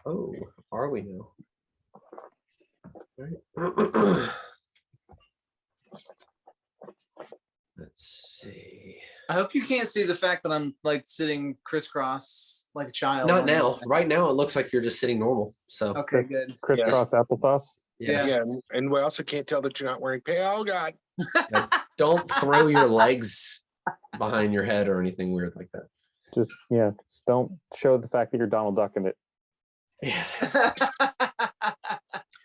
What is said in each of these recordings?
Oh, are we now? Right. Let's see. I hope you can't see the fact that I'm like sitting crisscross like a child. Not now. Right now, it looks like you're just sitting normal. So Okay, good. Crisscross applesauce. yeah. And we also can't tell that you're not wearing pants. Oh God! Don't throw your legs behind your head or anything weird like that. Just don't show the fact that you're Donald Duck in it. Yeah.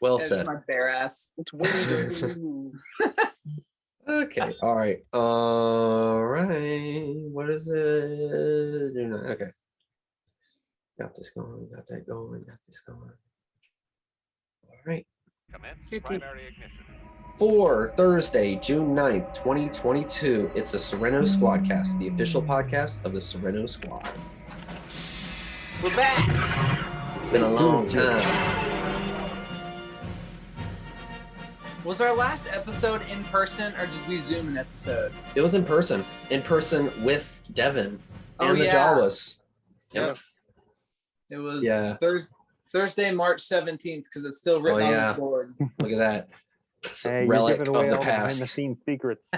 Well said. My bare ass. Okay. All right. All right. What is it? Okay. Got this going. Got that going. Got this going. All right. Commence primary ignition. For Thursday, June 9th, 2022, it's the Serenno Squadcast, the official podcast of the Serenno Squad. We're back. It's been a long time. Was our last episode in person or did we Zoom an episode? It was in person with Devin and the yeah. Jawas. Yep. It was Thursday, March 17th, because it's still written on the board. Look at that. It's a Hey, relic you're giving away of the all past. behind-the-scenes secrets.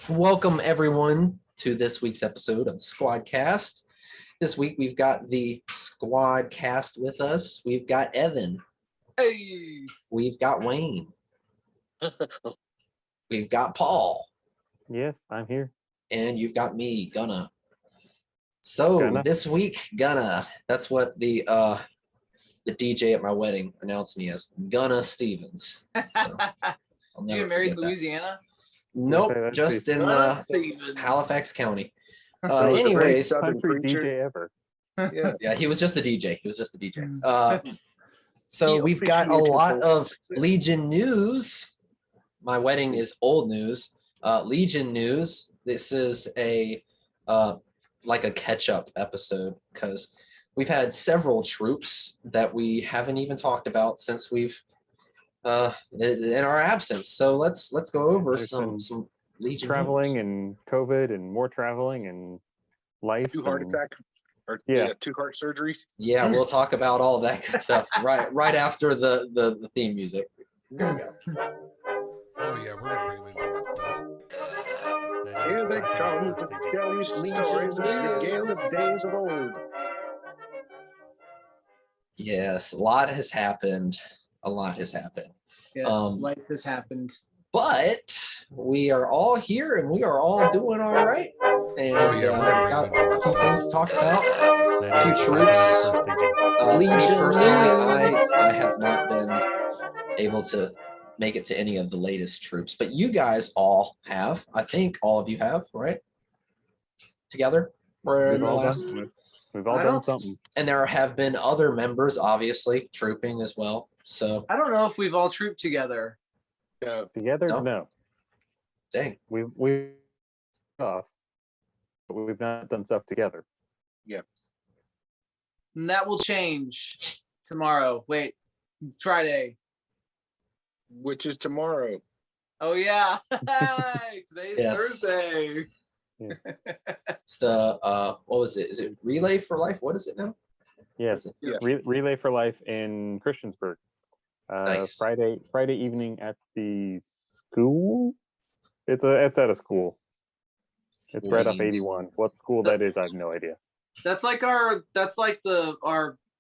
Welcome, everyone, to this week's episode of the Squadcast. This week, we've got the Squadcast with us. We've got Evan. Hey. We've got Wayne. We've got Paul. Yes, I'm here. And you've got me, Gunna. So this week, Gunna. That's what the DJ at my wedding announced me as, Gunna Stevens. So, Did you get married in Louisiana? Nope, just in Halifax County. Anyways, country DJ ever. Yeah, he was just a DJ. So we've got a lot of Legion news. My wedding is old news. Legion news. This is a like a catch-up episode because we've had several troops that we haven't even talked about since we've in our absence. So let's go over some Legion traveling news. And COVID and more traveling and life. 2 heart attacks. Or 2 heart surgeries. Yeah, we'll talk about all that good stuff right after the theme music. Oh yeah, we're gonna bring him in by the dozen. Here they come to tell you stories of the regale of days of old. Yes, a lot has happened. Yes, life has happened. But we are all here and we are all doing all right. And got a few things to talk about. A few troops. Legion, personally, I have not been able to make it to any of the latest troops, but you guys all have. I think all of you have, right? Together? We've all done something. And there have been other members, obviously, trooping as well. So I don't know if we've all trooped together. Together? No. Dang. We've off, but we've not done stuff together. Yeah. And that will change tomorrow. Wait, Friday. Which is tomorrow. Oh yeah. Today's Thursday. Yeah. It's the what was it? Is it Relay for Life? What is it now? Yes. Yeah. Relay for Life in Christiansburg. Nice. Friday evening at the school. It's at a school. It's right off 81. What school that is, I have no idea. That's like our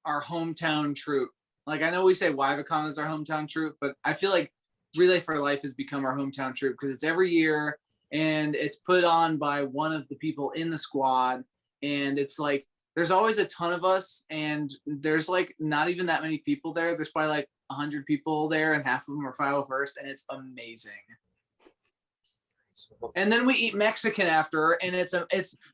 hometown troop. Like I know we say Wyvacon is our hometown troop, but I feel like Relay for Life has become our hometown troop because it's every year and it's put on by one of the people in the squad. And it's like there's always a ton of us, and there's like not even that many people there. There's probably like 100 people there, and half of them are 501st, and it's amazing. And then we eat Mexican after, and it's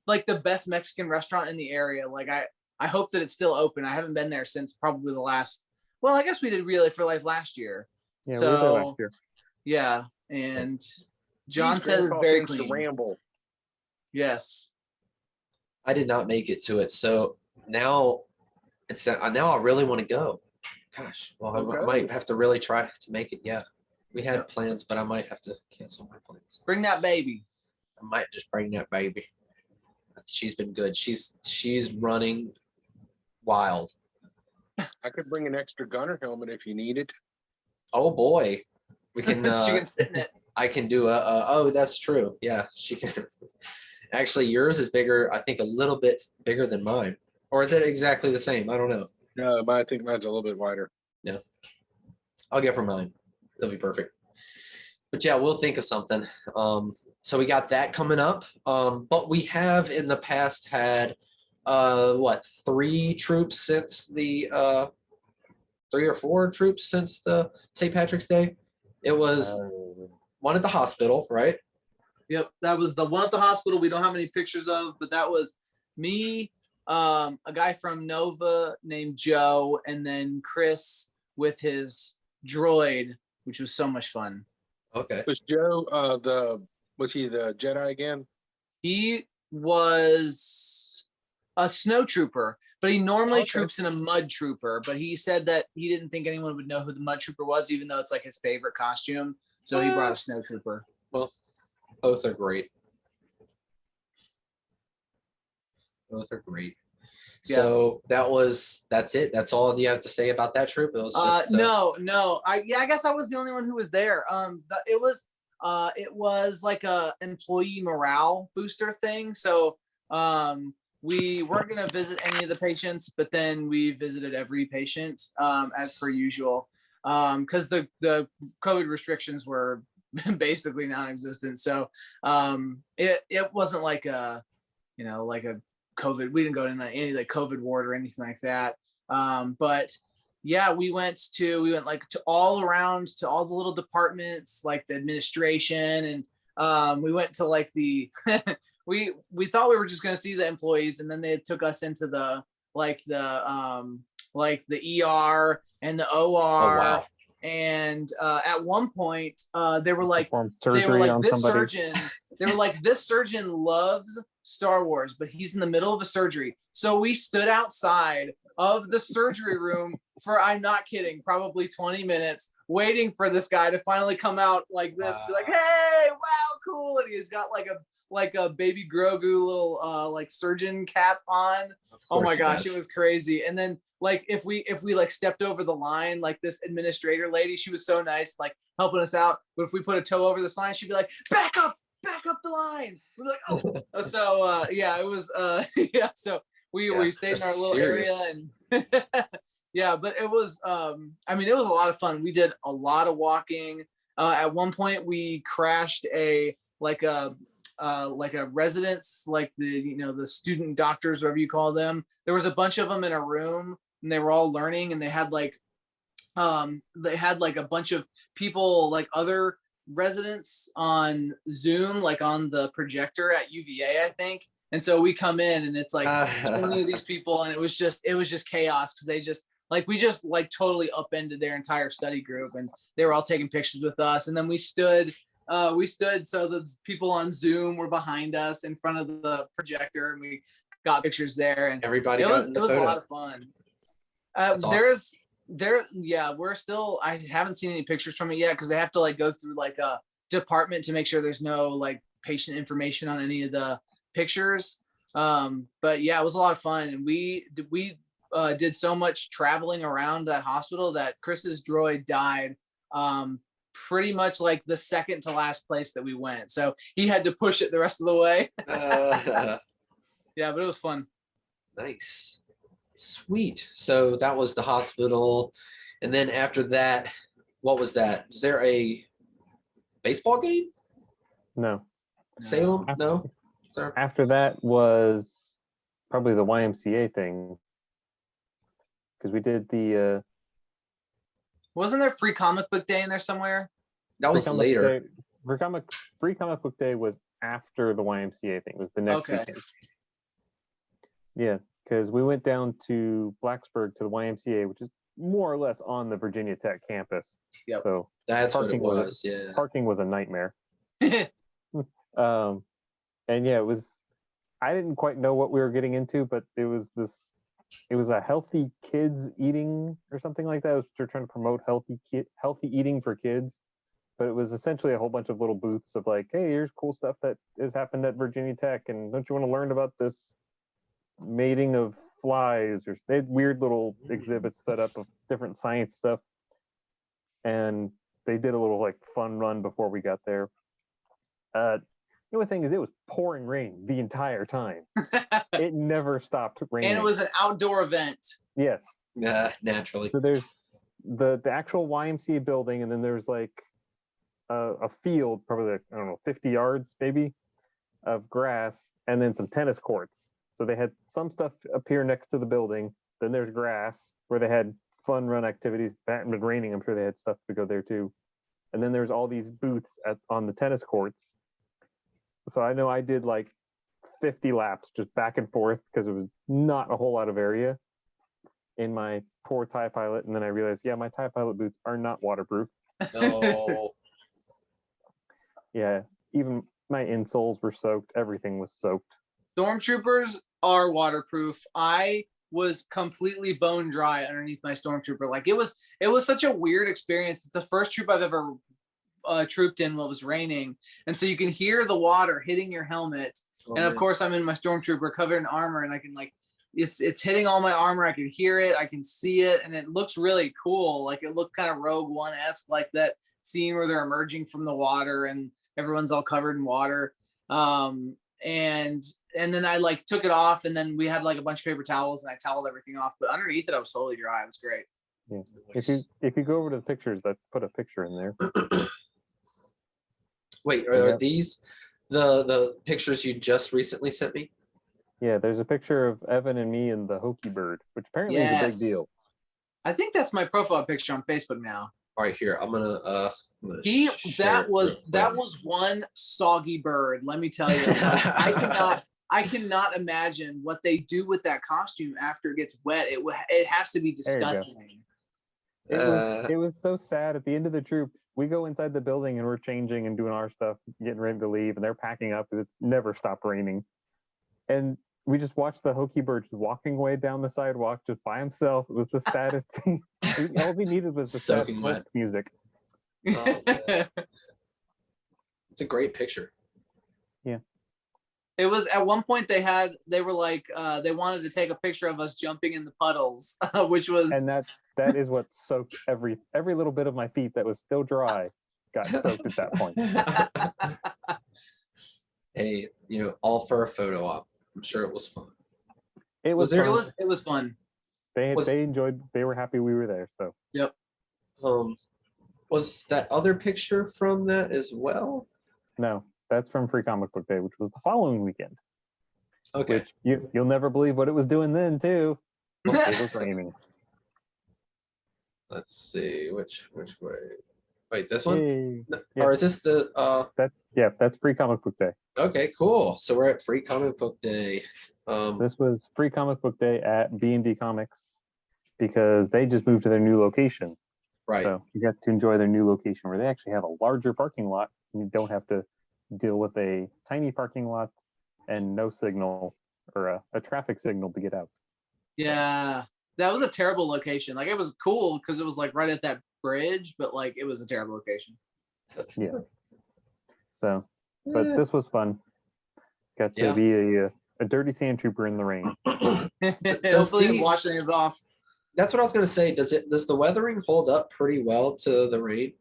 like the best Mexican restaurant in the area. Like I hope that it's still open. I haven't been there since probably the last. Well, I guess we did Relay for Life last year. Yeah, so we did last year. Yeah, and John says it's very clean. Ramble. Yes. I did not make it to it, so now now I really want to go. Gosh, well, I might have to really try to make it. Yeah, we had plans, but I might have to cancel my plans. Bring that baby. I might just bring that baby. she's been good. She's running wild. I could bring an extra gunner helmet if you need it. Oh boy, we can. She can sit in it. I can do oh, that's true. Yeah, she can. Actually, yours is bigger. I think a little bit bigger than mine, or is it exactly the same? I don't know. No, I think mine's a little bit wider. Yeah, I'll get for mine. That'll be perfect. But yeah, we'll think of something. So we got that coming up. But we have in the past had what, 3 troops since the 3 or 4 troops since the St. Patrick's Day. It was one at the hospital, right? Yep, that was the one at the hospital. We don't have any pictures of, but that was me, a guy from Nova named Joe, and then Chris with his droid, which was so much fun. Okay. Was Joe was he the Jedi again? He was a snow trooper, but he normally Okay. troops in a mud trooper. But he said that he didn't think anyone would know who the mud trooper was, even though it's like his favorite costume. So he brought a snow trooper. Well, both are great. Both are great. Yeah. So that's it. That's all you have to say about that troop. It was just No. I guess I was the only one who was there. It was like a employee morale booster thing. So we weren't gonna visit any of the patients, but then we visited every patient as per usual. Because the COVID restrictions were basically non-existent. So it wasn't like a COVID. We didn't go to any like COVID ward or anything like that. But yeah, we went like to all around to all the little departments, like the administration, and we went to like the we thought we were just gonna see the employees, and then they took us into the ER and the OR. Oh, wow. And at one point, they were like surgery on this somebody. surgeon. They were like, this surgeon loves Star Wars, but he's in the middle of a surgery. So we stood outside of the surgery room for, I'm not kidding, probably 20 minutes, waiting for this guy to finally come out like this, be like, hey, wow, cool. And he's got like a baby Grogu little like surgeon cap on. Oh my gosh, it was crazy. And then like if we like stepped over the line, like this administrator lady, she was so nice, like helping us out. But if we put a toe over this line, she'd be like, back up the line. We'd be like, oh. So yeah, it was yeah. So we stayed in our little area, and yeah, but it was I mean, it was a lot of fun. We did a lot of walking. At one point we crashed a residence, like the student doctors, whatever you call them. There was a bunch of them in a room, and they were all learning, and they had like a bunch of people, like other residents on Zoom, like on the projector at UVA, I think. And so we come in, and it's like only these people, and it was just chaos, because we just totally upended their entire study group, and they were all taking pictures with us. And then we stood so the people on Zoom were behind us in front of the projector, and we got pictures there, and everybody it was a photo. lot of fun. Awesome. I haven't seen any pictures from it yet, because they have to like go through like a department to make sure there's no like patient information on any of the pictures. But yeah, it was a lot of fun, and we did so much traveling around that hospital that Chris's droid died pretty much like the second to last place that we went, so he had to push it the rest of the way. Yeah, but it was fun. Nice. Sweet. So that was the hospital. And then after that, what was that? Is there a baseball game? No. Salem? No? Sorry. After that was probably the YMCA thing, because we did the Wasn't there Free Comic Book Day in there somewhere? That was later. Free Comic Book Day was after the YMCA thing. It was the next weekend. Yeah, because we went down to Blacksburg to the YMCA, which is more or less on the Virginia Tech campus. Yep. So That's what it was. Yeah. Parking was a nightmare. And yeah, it was. I didn't quite know what we were getting into, but it was a healthy kids eating or something like that. They're trying to promote healthy eating for kids. but it was essentially a whole bunch of little booths of like, hey, here's cool stuff that has happened at Virginia Tech, and don't you want to learn about this mating of flies? Or they had weird little exhibits set up of different science stuff, and they did a little like fun run before we got there. The only thing is, it was pouring rain the entire time. It never stopped raining, and it was an outdoor event. Yes. Yeah, naturally. So there's the actual YMCA building, and then there's like a field, probably like, I don't know, 50 yards maybe, of grass, and then some tennis courts. So they had some stuff up here next to the building. Then there's grass where they had fun run activities. That had been raining, I'm sure they had stuff to go there too. And then there's all these booths on the tennis courts. So I know I did like 50 laps just back and forth because it was not a whole lot of area in my poor TIE Pilot. And then I realized, yeah, my TIE Pilot boots are not waterproof. No. Yeah, even my insoles were soaked. Everything was soaked. Stormtroopers are waterproof. I was completely bone dry underneath my Stormtrooper. Like it was such a weird experience. It's the first troop I've ever trooped in while it was raining, and so you can hear the water hitting your helmet. And of course, I'm in my Stormtrooper covered in armor, and I can like it's hitting all my armor. I can hear it, I can see it, and it looks really cool. Like it looked kind of Rogue One-esque, like that scene where they're emerging from the water and everyone's all covered in water. And then I like took it off, and then we had like a bunch of paper towels, and I toweled everything off. But underneath it, I was totally dry. It was great. Yeah. If you go over to the pictures, I put a picture in there. Wait, are these the pictures you just recently sent me? Yeah, there's a picture of Evan and me and the Hokey Bird, which apparently is a big deal. I think that's my profile picture on Facebook now. All right, here I'm gonna that was one soggy bird. Let me tell you, I cannot imagine what they do with that costume after it gets wet. It has to be disgusting. It was so sad. At the end of the troop, we go inside the building and we're changing and doing our stuff, getting ready to leave, and they're packing up because it's never stopped raining. And we just watched the Hokey Bird just walking away down the sidewalk just by himself. It was the saddest thing. All he needed was the sad music. Oh, it's a great picture. Yeah. It was at one point they were like they wanted to take a picture of us jumping in the puddles, which was, and that is what soaked every little bit of my feet that was still dry got soaked at that point. Hey, all for a photo op. I'm sure it was fun. It was fun. They enjoyed. They were happy we were there. So. Yep. Was that other picture from that as well? No, that's from Free Comic Book Day, which was the following weekend. Okay. Which you'll never believe what it was doing then too. It was raining. Let's see which way. Wait, this one? Hey. Or is this the That's Free Comic Book Day. Okay, cool. So we're at Free Comic Book Day. This was Free Comic Book Day at B&D Comics because they just moved to their new location. Right. So you got to enjoy their new location where they actually have a larger parking lot. And you don't have to deal with a tiny parking lot and no signal or a traffic signal to get out. Yeah, that was a terrible location. Like it was cool because it was like right at that bridge, but like it was a terrible location. Yeah. So, but this was fun. Got to be a dirty sand trooper in the rain. Hopefully washing it off. That's what I was gonna say. Does the weathering hold up pretty well to the rain?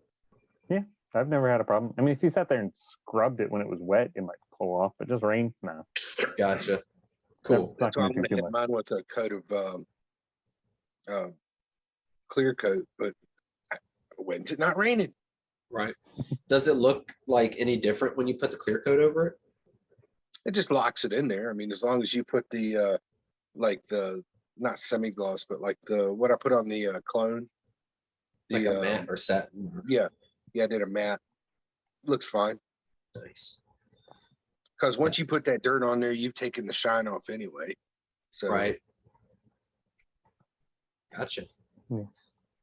Yeah, I've never had a problem. I mean, if you sat there and scrubbed it when it was wet, it might pull off, but just rain, no. Gotcha. Cool. That's not gonna do too much. Mine with a coat of clear coat, but when's it not raining? Right. Does it look like any different when you put the clear coat over it? It just locks it in there. I mean, as long as you put the not semi-gloss, but like what I put on the clone. Like a matte or satin? Yeah, I did a matte. Looks fine. Nice. Because once you put that dirt on there, you've taken the shine off anyway. So right. Gotcha. Yeah.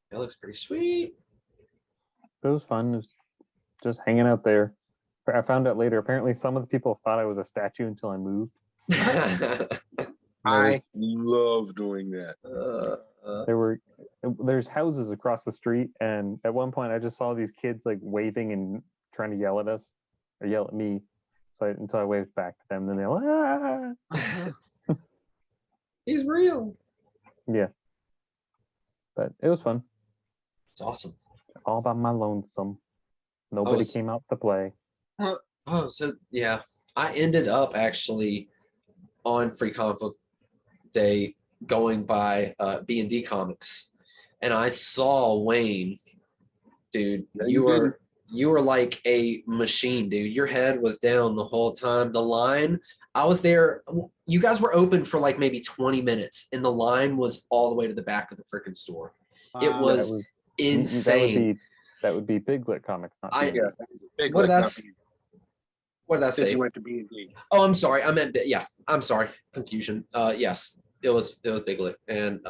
That looks pretty sweet. It was fun. It was just hanging out there. I found out later, apparently some of the people thought I was a statue until I moved. I love doing that. There were there's houses across the street, and at one point I just saw these kids like waving and trying to yell at us or yell at me. So until I waved back to them, then they were He's real. yeah. But it was fun. It's awesome. All by my lonesome. Nobody came out to play. Oh, so yeah, I ended up actually on Free Comic Book Day going by B&D Comics, and I saw Wayne, dude. No, You were like a machine, dude. Your head was down the whole time. The line, I was there. You guys were open for like maybe 20 minutes, and the line was all the way to the back of the freaking store. It Wow. was insane. That would be Biglet Comics, not I- B&D. Big What did Lick, I not s- B&D. What did I Said say? you went to B&D. Oh, I'm sorry. I meant yeah. I'm sorry. Confusion. Yes, it was Biglet, and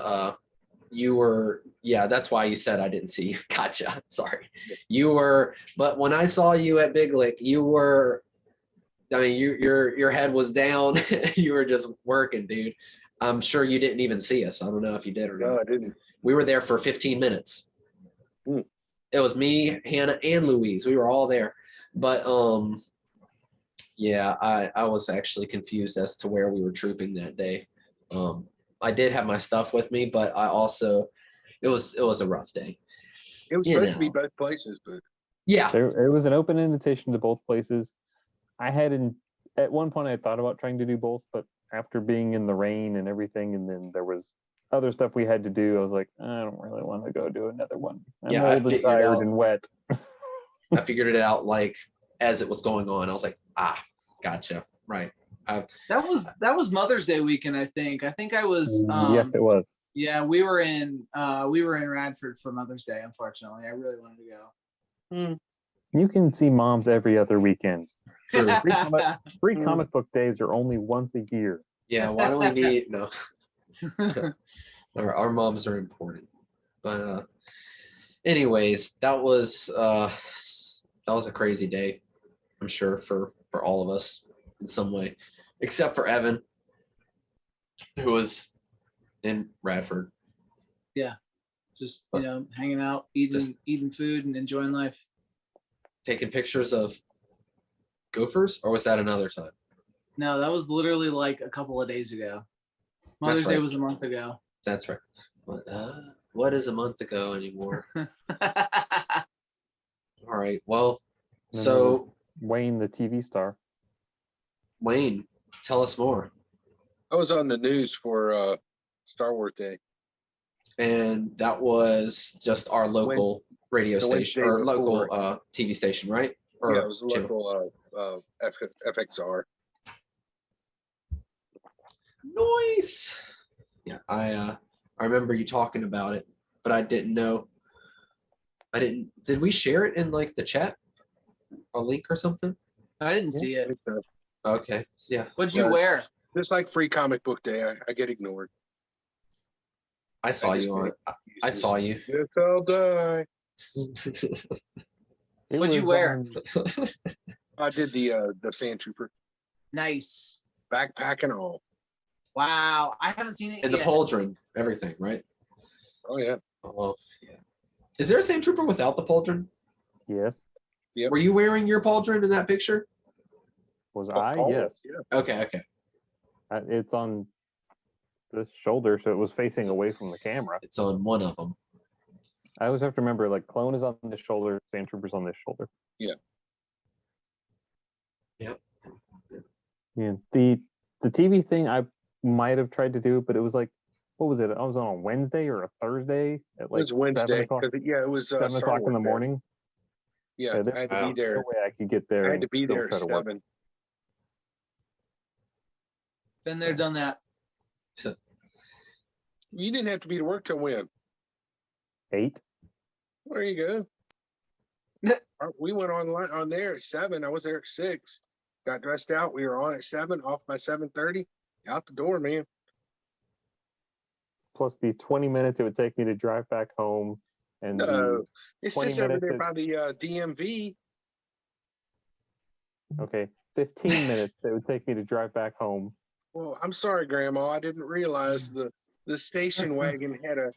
you were that's why you said I didn't see you. Gotcha. Sorry. You were, but when I saw you at Biglet, you were. I mean, your head was down. You were just working, dude. I'm sure you didn't even see us. I don't know if you did or No, not. I didn't. We were there for 15 minutes. Hmm. It was me, Hannah, and Louise. We were all there, but yeah, I was actually confused as to where we were trooping that day. I did have my stuff with me, but I also it was a rough day. It was You supposed to be know. both places, but Yeah, There was an open invitation to both places. At one point I thought about trying to do both, but after being in the rain and everything, and then there was other stuff we had to do, I was like, I don't really want to go do another one. I'm Yeah, I old and figured tired out. and wet. I figured it out like as it was going on. I was like, gotcha, right. That was Mother's Day weekend, I think. I think I was Yes, it was. yeah, we were in Radford for Mother's Day, unfortunately. I really wanted to go. You can see moms every other weekend. True. Free comic book days are only once a year. Yeah, why do we need no? Our moms are important, but anyways, that was a crazy day, I'm sure for all of us in some way, except for Evan, who was in Radford. Just hanging out, eating food and enjoying life. Taking pictures of gophers, or was that another time? No, that was literally like a couple of days ago. That's Mother's Day right. was a month ago. That's right. What is a month ago anymore? All right. Well, And then so Wayne, the TV star. Wayne, tell us more. I was on the news for Star Wars Day. And that was just our local radio the station Wednesday or local before. TV station, right? Or Yeah, it was a channel? local FXR. Noise. Yeah, I remember you talking about it, but I didn't know. Did we share it in like the chat? A link or something? I didn't see it. Okay. Yeah. What'd you Yeah. wear? Just like Free Comic Book Day, I get ignored. I saw just you on get it. I saw you. Yes, I'll die. It What'd you was, wear? I did the Sand Trooper, Nice. backpack and all. Wow. I haven't seen it And the yet. pauldron, everything, right? Oh yeah. Oh, yeah. Is there a sand trooper without the pauldron? Yes. Yep. Were you wearing your pauldron in that picture? Was Oh, I? Paul, Yes. Yeah. Okay. It's on this shoulder, so it was facing away from the camera. It's on one of them. I always have to remember, like, Clone is on this shoulder, Sand Trooper's on this shoulder. Yep. Yeah. The TV thing, I might have tried to do, but it was like, what was it? I was on a Wednesday or a Thursday at It like was Wednesday. 7 o'clock, 'Cause it was 7 Star o'clock in Wars the Day. morning. Yeah, there I had to was be there. no way I could get there. I had to and be still there at try to work. 7. Been there, done that. You didn't have to be to work till when? 8. There you go. We went on there at 7. I was there at 6. Got dressed out. We were on at 7. Off by 7:30. Out the door, man. Plus the 20 minutes it would take me to drive back home. And No, it's 20 just over minutes there is- by the DMV. 15 minutes it would take me to drive back home. Well, I'm sorry, Grandma. I didn't realize the The station wagon had a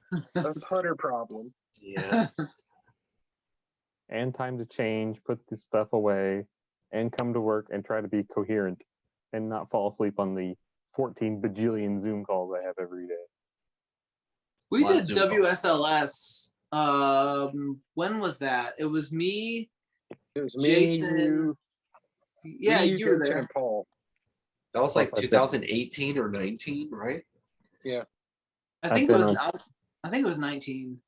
putter problem. Yeah. And time to change, put this stuff away, and come to work and try to be coherent and not fall asleep on the 14 bajillion Zoom calls I have every day. We Lot of did Zoom calls. WSLS. When was that? It was me, It was me, Jason. Yeah, me, you were Jason, there. and Paul. That was like I've been- 2018 or 19, right? I think I've it was. been I think it was 19.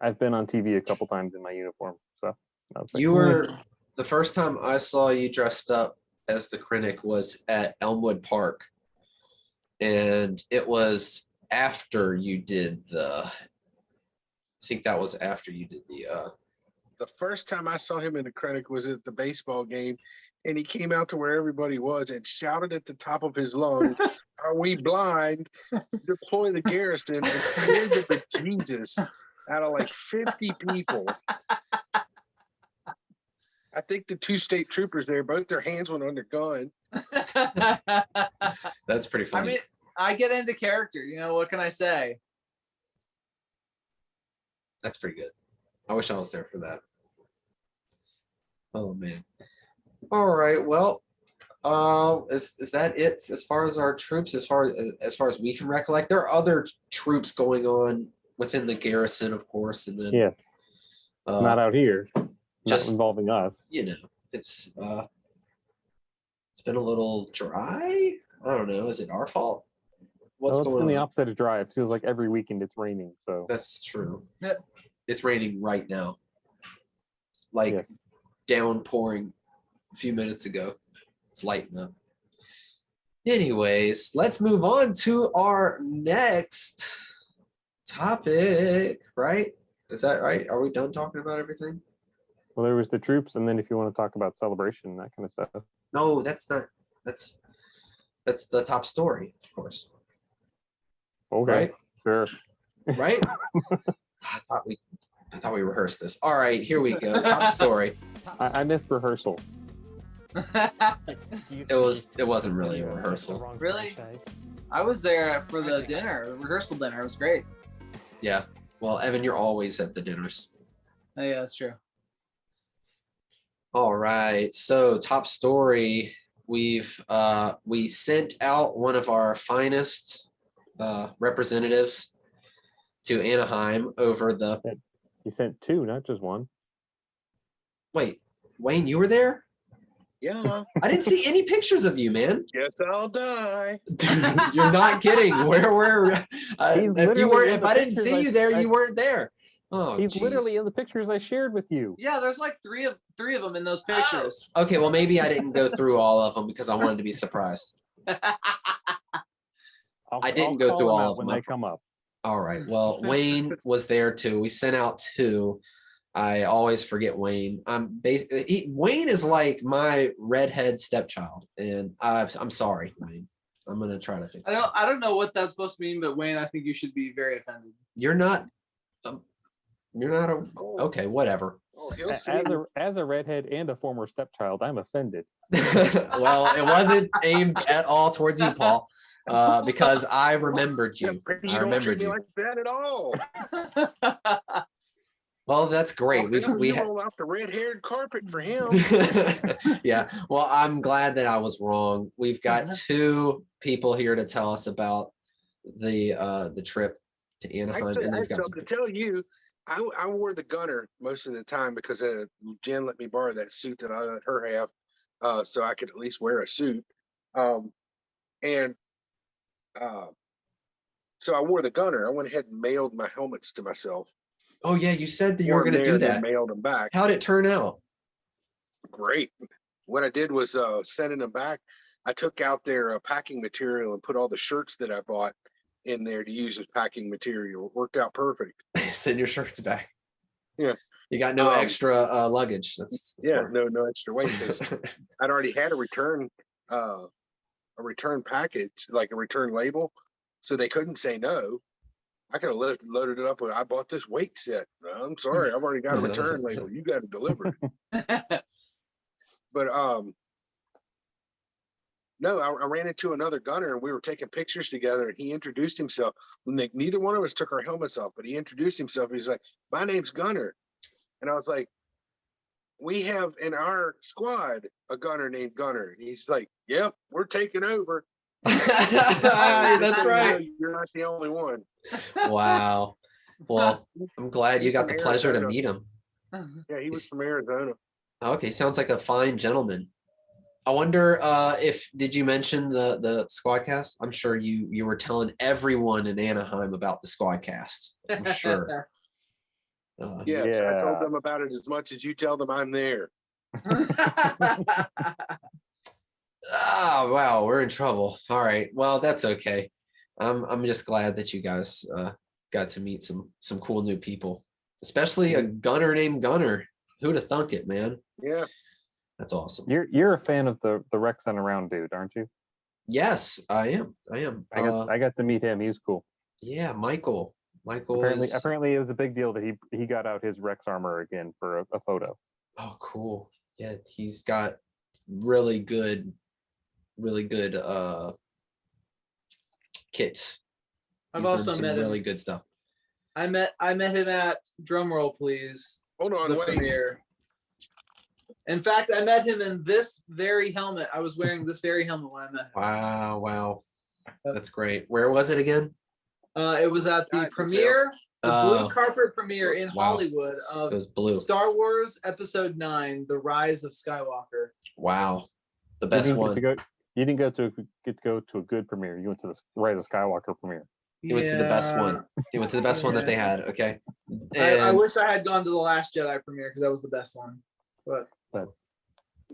I've been on TV a couple times in my uniform, so I was like, You were the first time I saw you dressed up as the Krennic was at Elmwood Park, and it was after you did the. I think that was after you did the. The first time I saw him in the Krennic was at the baseball game, and he came out to where everybody was and shouted at the top of his lungs, "Are we blind? Deploy the garrison!" and scared the bejesus out of like 50 people. I think the 2 state troopers there, both their hands went on their gun. That's pretty I funny. mean, I get into character. You know, what can I say? That's pretty good. I wish I was there for that. Oh man. All right. Well, is that it as far as our troops? As far as we can recollect, there are other troops going on within the garrison, of course, and then yeah, not out here, just- not involving us. you know, it's been a little dry. I don't know. Is it our fault? What's Well, it's been going the on? opposite of dry. It feels like every weekend it's raining. So That's true. Yeah. It's raining right now. Like Yeah. downpouring a few minutes ago. It's lighting up. Anyways, let's move on to our next topic, right? Is that right? Are we done talking about everything? well, there was the troops, and then if you want to talk about celebration, that kind of stuff. No, that's not. That's the top story, of course. Okay, Right? sure. Right? I thought we rehearsed this. All right, here we go. Top story. I missed rehearsal. It wasn't really a rehearsal. Really? I was there for the dinner, rehearsal dinner. It was great. Yeah. Well, Evan, you're always at the dinners. Oh, yeah, that's true. All right. So top story. We sent out one of our finest representatives to Anaheim over the. You sent 2, not just 1. Wait, Wayne, you were there? Yeah, I didn't see any pictures of you, man. guess I'll die. You're not kidding. Where were? He's If you literally were, in if the I didn't pictures see you there, you weren't there. Oh, He's geez. literally in the pictures I shared with you. Yeah, there's like three of them in those pictures. Okay, well, maybe I didn't go through all of them because I wanted to be surprised. I didn't go call through them all out of when them. they come up. All right. Well, Wayne was there too. We sent out 2. I always forget Wayne. Wayne is like my redhead stepchild, and I'm sorry, Wayne. I'm gonna try to fix it. I don't know what that's supposed to mean, but Wayne, I think you should be very offended. You're not. Okay, whatever. Oh, he'll As see. a redhead and a former stepchild, I'm offended. Well, it wasn't aimed at all towards you, Paul, because I remembered you. You I don't treat remembered me you. like that at all. Well, that's great. We had roll out the red-haired carpet for him. Yeah. Well, I'm glad that I was wrong. We've got 2 people here to tell us about the trip to Anaheim, and I they've have got some. something to tell you. I wore the gunner most of the time because Jen let me borrow that suit that I let her have, so I could at least wear a suit. So I wore the gunner. I went ahead and mailed my helmets to myself. Oh yeah, you said that you were Wore 'em going to there, do then that. mailed them back. How'd it turn out? Great. What I did was sending them back. I took out their packing material and put all the shirts that I bought in there to use as packing material. It worked out perfect. Send your shirts back. Yeah. You got no extra luggage. That's Yeah, smart. no extra weight because I'd already had a return package, like a return label, so they couldn't say no. I could have loaded it up with, I bought this weight set. I'm sorry, I've already got a return label. You got to deliver it. But No, I ran into another gunner and we were taking pictures together and he introduced himself. Neither one of us took our helmets off, but he introduced himself. He's like, my name's Gunner. And I was like, we have in our squad a gunner named Gunner. And he's like, yep, we're taking over. That's right. You're not the only one. Wow. Well, I'm glad you got the pleasure to meet him. Yeah, he was from Arizona. Okay, sounds like a fine gentleman. I wonder if did you mention the Squadcast? I'm sure you were telling everyone in Anaheim about the Squadcast. I'm sure. Yes, I told them about it as much as you tell them I'm there. Oh wow, we're in trouble. All right, well that's okay. I'm just glad that you guys got to meet some cool new people, especially a gunner named Gunner. Who'd have thunk it, man? Yeah. That's awesome. You're a fan of the Rex and Around dude, aren't you? Yes, I am. I got to meet him. He was cool. Yeah, Michael. Apparently it was a big deal that he got out his Rex armor again for a photo. Oh, cool. Yeah, he's got really good kits. I've He's done also some met him. really good stuff. I met him at drumroll, please. Hold on, the wait. premiere. In fact, I met him in this very helmet. I was wearing this very helmet when I met him. Wow. That's great. Where was it again? It was at the premiere, the blue carpet premiere in Wow. Hollywood It of was blue. Star Wars Episode 9, The Rise of Skywalker. Wow. The best one. You didn't get to go to a good premiere. You went to the Rise of Skywalker premiere. You went to the best one. You went to the best one that they had. Okay. I wish I had gone to the Last Jedi premiere because that was the best one. But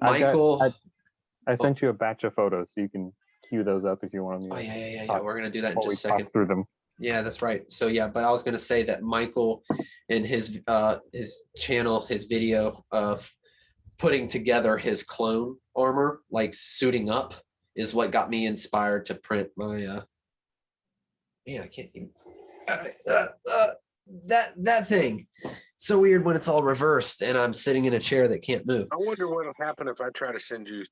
Michael, I sent you a batch of photos, so you can queue those up if you want to. Oh yeah. We're gonna do that in just a second. Through them. Yeah, that's right. So yeah, but I was gonna say that Michael in his channel, his video of putting together his clone armor, like suiting up, is what got me inspired to print my I can't even that thing. So weird when it's all reversed and I'm sitting in a chair that can't move. I wonder what'll happen if I try to send you.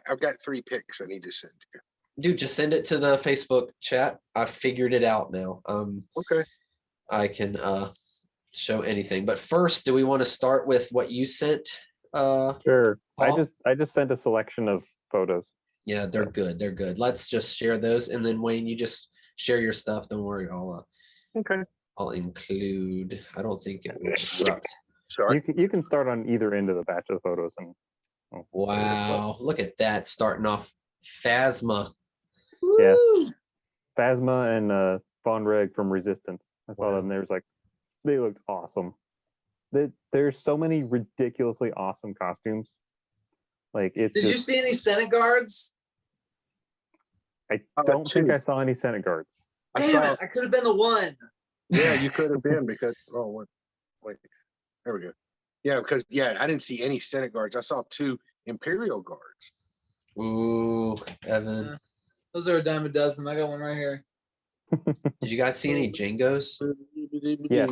I've got 3 pics I need to send you. Dude, just send it to the Facebook chat. I figured it out now. Okay. I can show anything. But first, do we want to start with what you sent? Sure. Paul? I just sent a selection of photos. Yeah, they're good. They're good. Let's just share those. And then Wayne, you just share your stuff. Don't worry. I'll include. I don't think it will disrupt. Sorry. You can start on either end of the batch of photos and. Wow, look at that. Starting off Phasma. Yeah. Phasma and Von Reg from Resistance. I saw them. They looked awesome. There's so many ridiculously awesome costumes. Like it's. Did you see any Senate guards? I don't think I saw any Senate guards. Damn it! I could have been the one. Yeah, you could have been because wait, there we go. Yeah, because I didn't see any Senate guards. I saw 2 Imperial guards. Ooh, Evan. Those are a dime a dozen. I got one right here. Did you guys see any Jangos? Yeah.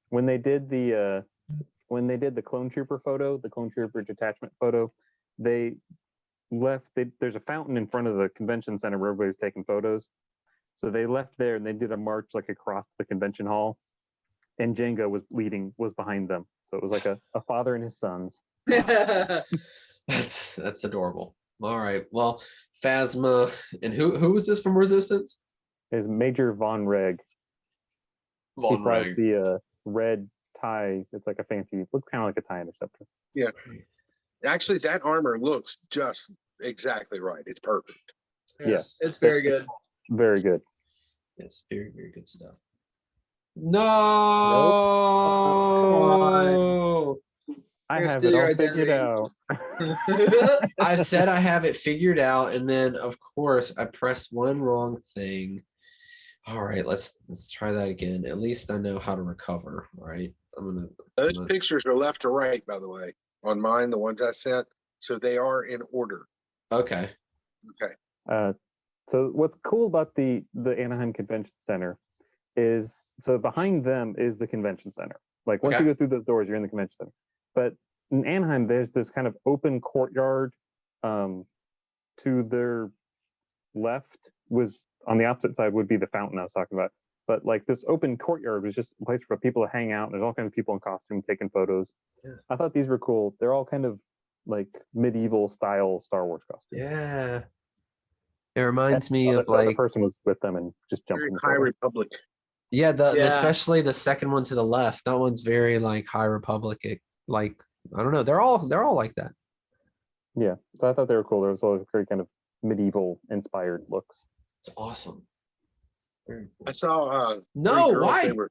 When they did the clone trooper photo, the clone trooper detachment photo, there's a fountain in front of the convention center where everybody's taking photos. So they left there and they did a march like across the convention hall, and Django was behind them. So it was like a father and his sons. That's adorable. All right. Well, Phasma, and who was this from Resistance? Is Major Von Reg. He brought the red tie. It's like a fancy, looks kind of like a tie interceptor. Yeah. Actually, that armor looks just exactly right. It's perfect. Yes, it's very good. Very good. Yes, very, very good stuff. No. I have it all figured out. I said I have it figured out, and then of course I pressed one wrong thing. All right, let's try that again. At least I know how to recover. All right, Those pictures are left to right, by the way, on mine, the ones I sent. So they are in order. Okay. Okay. So what's cool about the Anaheim Convention Center is, so behind them is the convention center. Like once you go through those doors, you're in the convention center. But in Anaheim, there's this kind of open courtyard to their left was on the opposite side would be the fountain I was talking about. But like this open courtyard was just a place for people to hang out. There's all kinds of people in costume taking photos. Yeah. I thought these were cool. They're all kind of like medieval style Star Wars costumes. Yeah. It reminds me The of other like person was with them and just jumped Very in the High photo. Republic. yeah, the Yeah. especially the second one to the left. That one's very like High Republic. Like I don't know. They're all like that. Yeah, so I thought they were cool. There was all very kind of medieval inspired looks. It's awesome. Very cool. I saw No, three girls, why? they were-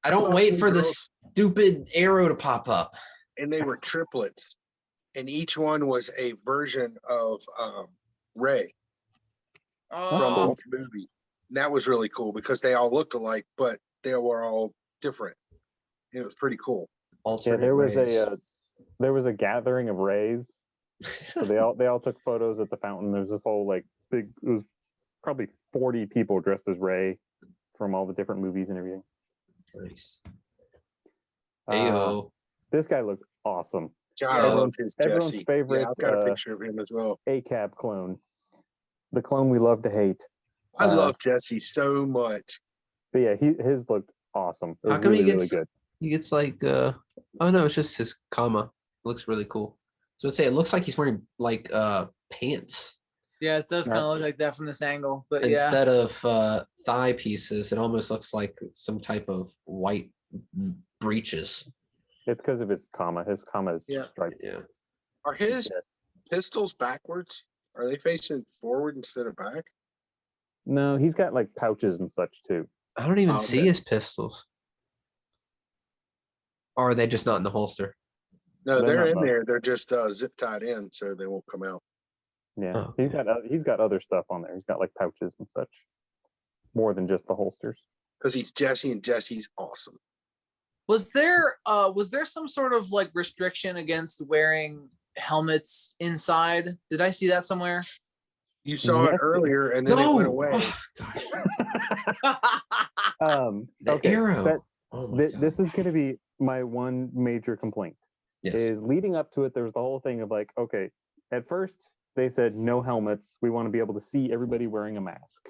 I don't saw wait three for the girls, stupid arrow to pop up. and they were triplets, and each one was a version of Rey from Oh, each movie. And that was really cool because they all looked alike, but they were all different. It was pretty cool. Yeah, Alternate there was rays. there was a gathering of rays. So they all took photos at the fountain. There's this whole like big. It was probably 40 people dressed as Rey from all the different movies and everything. Nice. Uh, Ayo. this guy looked awesome. God, I Yeah. love his Everyone's Jesse. favorite, Yeah, I've got a uh, picture of him as well. ACAB clone, the clone we love to hate. I uh, love Jesse so much. But yeah, his looked awesome. It How was come he really, gets really good. he gets like oh no, it's just his comma. It looks really cool. So I'd say it looks like he's wearing like pants. yeah, it does Yeah. kind of look like that from this angle. But yeah, Instead of thigh pieces, it almost looks like some type of white breeches. It's because of his comma. His comma is Yeah. striped. Yeah. Are his Yeah. pistols backwards? Are they facing forward instead of back? No, he's got like pouches and such too. I don't even Oh, see okay. his pistols. Or are they just not in the holster? No, They're they're not in both. there. They're just zip tied in, so they won't come out. Yeah, Oh, he's got other stuff on there. He's got like pouches and such, more than just the holsters. Because he's Jesse, and Jesse's awesome. was there some sort of like restriction against wearing helmets inside? Did I see that somewhere? You saw Yes. it earlier, and then it went away. Oh, gosh. The Okay, arrow. Oh my God. this is going to be my one major complaint. Yes. Is leading up to it, there was the whole thing of like, okay, at first they said no helmets. We want to be able to see everybody wearing a mask.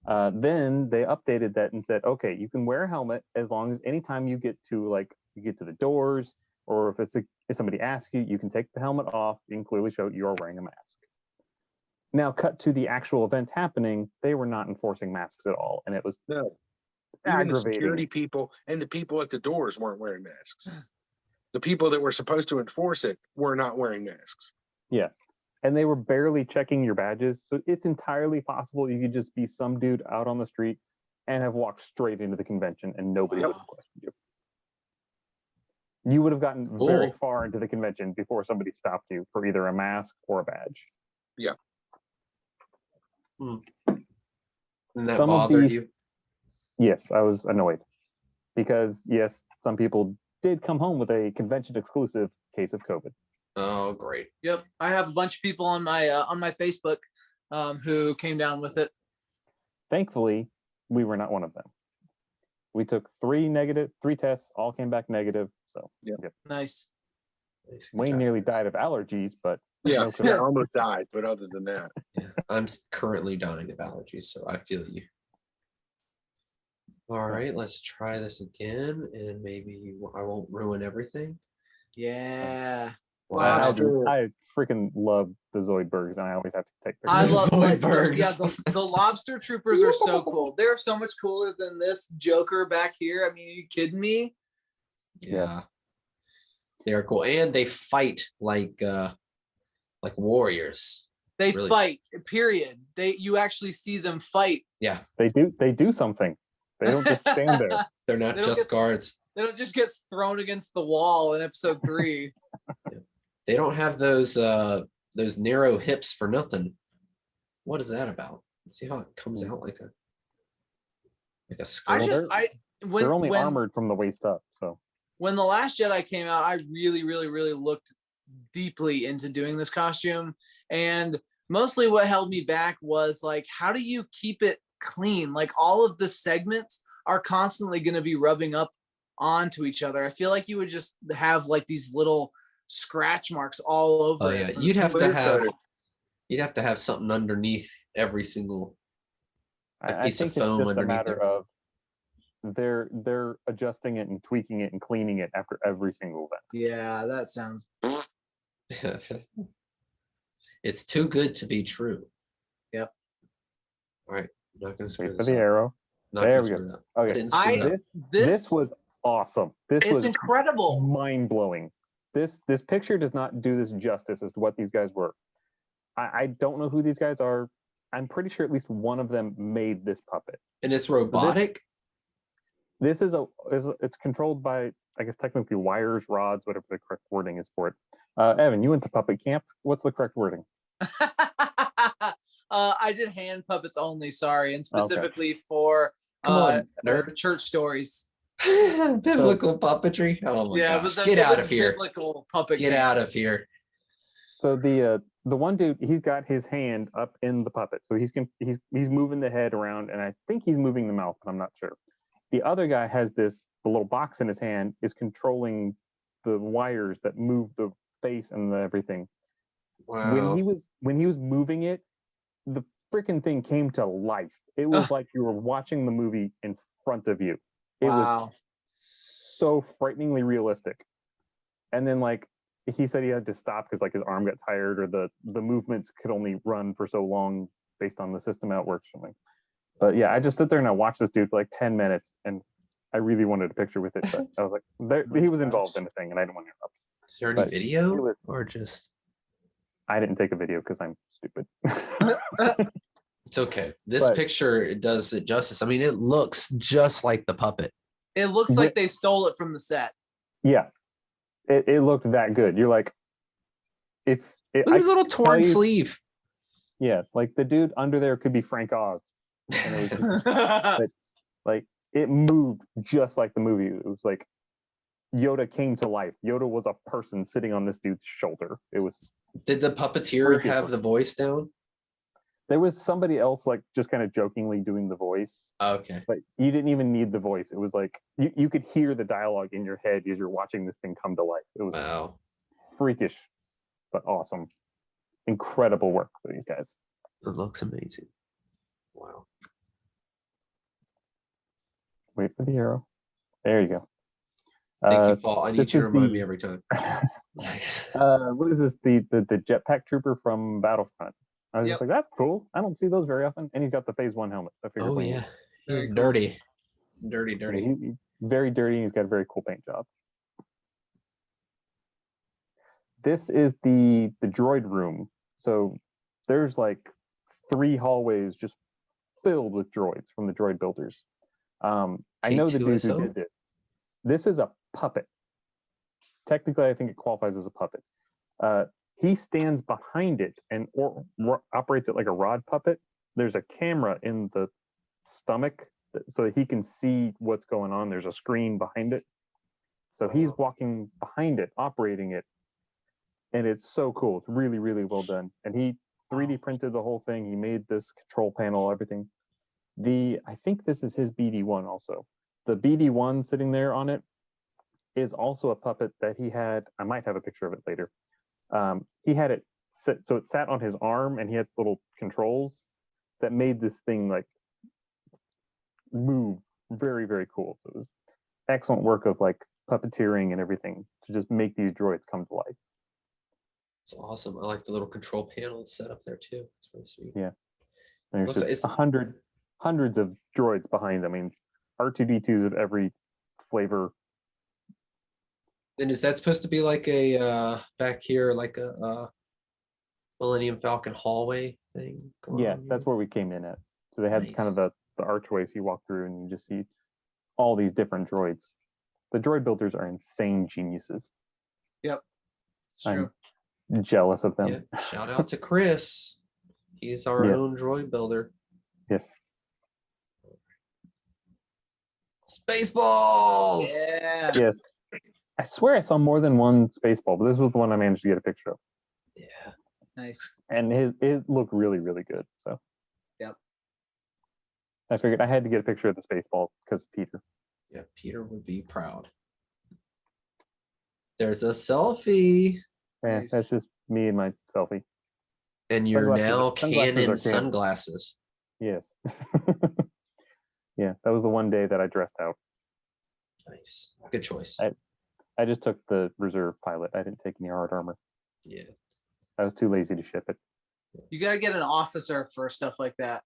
Then they updated that and said, okay, you can wear a helmet as long as anytime you get to the doors, or if somebody asks you, you can take the helmet off. You can clearly show you are wearing a mask. Now, cut to the actual event happening, they were not enforcing masks at all, and it was No. Even the aggravating. security people and the people at the doors weren't wearing masks. The people that were supposed to enforce it were not wearing masks. Yeah. And they were barely checking your badges. So it's entirely possible you could just be some dude out on the street and have walked straight into the convention and nobody would have questioned you. You would have gotten very Cool. far into the convention before somebody stopped you for either a mask or a badge. And that Some of bothered these- you? Yes, I was annoyed because yes, some people did come home with a convention exclusive case of COVID. Oh, great. Yep, I have a bunch of people on my Facebook who came down with it. Thankfully, we were not one of them. We took three tests, all came back negative. So Yeah. yep. Nice. Nice, good Wayne job, nearly guys. died of allergies, but Yeah, no I COVID. almost died, but other than that, Yeah, I'm currently dying of allergies, so I feel you. All right, let's try this again, and maybe I won't ruin everything. Yeah. Wow. Lobster. I freaking love the Zoidbergs, and I always have to take pictures. I love Zoidbergs. yeah, the lobster troopers are so cool. They're so much cooler than this Joker back here. I mean, are you kidding me? Yeah. They are cool, and they fight like warriors. They Really? fight, period. You actually see them fight. Yeah, They do something. They don't just stand there. they're not They don't just get- guards. They don't just get thrown against the wall in episode 3. They don't have those narrow hips for nothing. What is that about? See how it comes out like a I skirt. just They're only when armored from the waist up. So when The Last Jedi came out, I really, really, really looked deeply into doing this costume. And mostly what held me back was like, how do you keep it clean? Like all of the segments are constantly going to be rubbing up onto each other. I feel like you would just have like these little scratch marks all over Oh it. yeah, from you'd have the to glue have coat. something underneath every single I piece of think it's foam just a underneath matter it. of they're adjusting it and tweaking it and cleaning it after every single event. Yeah, that sounds. It's too good to be true. Yep. All right, I'm not gonna screw Wait for this the up. arrow. Not There gonna we go. screw it up. Okay. I didn't screw it up. This was awesome. This It's was incredible. mind blowing. This picture does not do this justice as to what these guys were. I don't know who these guys are. I'm pretty sure at least one of them made this puppet. And it's robotic. This is it's controlled by, I guess, technically wires, rods, whatever the correct wording is for it. Evan, you went to puppet camp. What's the correct wording? I did hand puppets only, sorry, and Okay. specifically for Come on, nerd. church stories. Biblical puppetry. Oh my Yeah, gosh! it Get out was of here! biblical puppet Get camp. out of here! So the one dude, he's got his hand up in the puppet, so he's moving the head around, and I think he's moving the mouth, but I'm not sure. The other guy has the little box in his hand, is controlling the wires that move the face and everything. Wow. When he was moving it, the freaking thing came to life. It was like you were watching the movie in front of you. It was so frighteningly realistic. And then like he said he had to stop because like his arm got tired, or the movements could only run for so long based on the system how it works or something. But yeah, I just sit there and I watched this dude for like 10 minutes, and I really wanted a picture with it, but I was like, he was involved in the thing, and I didn't want to interrupt. Is there any But video or just? I didn't take a video because I'm stupid. It's okay. This picture does it justice. I mean, it looks just like the puppet. It looks like they stole it from the set. Yeah, it looked that good. You're like, Look at his little torn sleeve. Yeah, like the dude under there could be Frank Oz. And it was just, like it moved just like the movie. It was like Yoda came to life. Yoda was a person sitting on this dude's shoulder. It was. Did the puppeteer have the voice down? There was somebody else like just kind of jokingly doing the voice. Okay. But you didn't even need the voice. It was like you could hear the dialogue in your head as you're watching this thing come to life. It was freakish, but awesome. Incredible work for these guys. It looks amazing. Wow. Wait for the arrow. There you go. Thank you, Paul. I need you to remind me every time. Nice. What is this? The jetpack trooper from Battlefront. I was just like, that's cool. I don't see those very often. And he's got the Phase 1 helmet. I figured. Oh yeah, he's cool. dirty. Yeah, he's very dirty, and he's got a very cool paint job. This is the droid room. So there's like 3 hallways just filled with droids from the droid builders. I know the dude who did this. This is a puppet. Technically, I think it qualifies as a puppet. He stands behind it and operates it like a rod puppet. There's a camera in the stomach so that he can see what's going on. There's a screen behind it. So he's walking behind it, operating it. And it's so cool. It's really, really well done. And he 3D printed the whole thing. He made this control panel, everything. I think this is his BD-1 also. The BD-1 sitting there on it is also a puppet that he had. I might have a picture of it later. He had it sit, so it sat on his arm, and he had little controls that made this thing like move. Very, very cool. So it was excellent work of like puppeteering and everything to just make these droids come to life. It's awesome. I like the little control panel set up there too. It's really sweet. Yeah. There's just hundreds of droids behind them. I mean, R2D2s of every flavor. And is that supposed to be like a back here, like a Millennium Falcon hallway thing? Yeah, that's where we came in at. So they had kind of the archways you walk through, and you just see all these different droids. The droid builders are insane geniuses. Yep, it's true. I'm jealous of them. Yeah. Shout out to Chris. He's our own droid builder. Yes. Spaceballs. Yeah. Yes. I swear I saw more than one Spaceball, but this was the one I managed to get a picture of. Yeah. Nice. And it looked really, really good. So. Yep. I figured I had to get a picture of the Spaceball because of Peter. Yeah, Peter would be proud. There's a selfie. Yeah, Nice. that's just me and my selfie. And you're now Sunglasses are Canon Canon. sunglasses. Yes. Yeah, that was the one day that I dressed out. Nice. Good choice. I just took the reserve pilot. I didn't take any hard armor. Yeah. I was too lazy to ship it. You got to get an officer for stuff like that.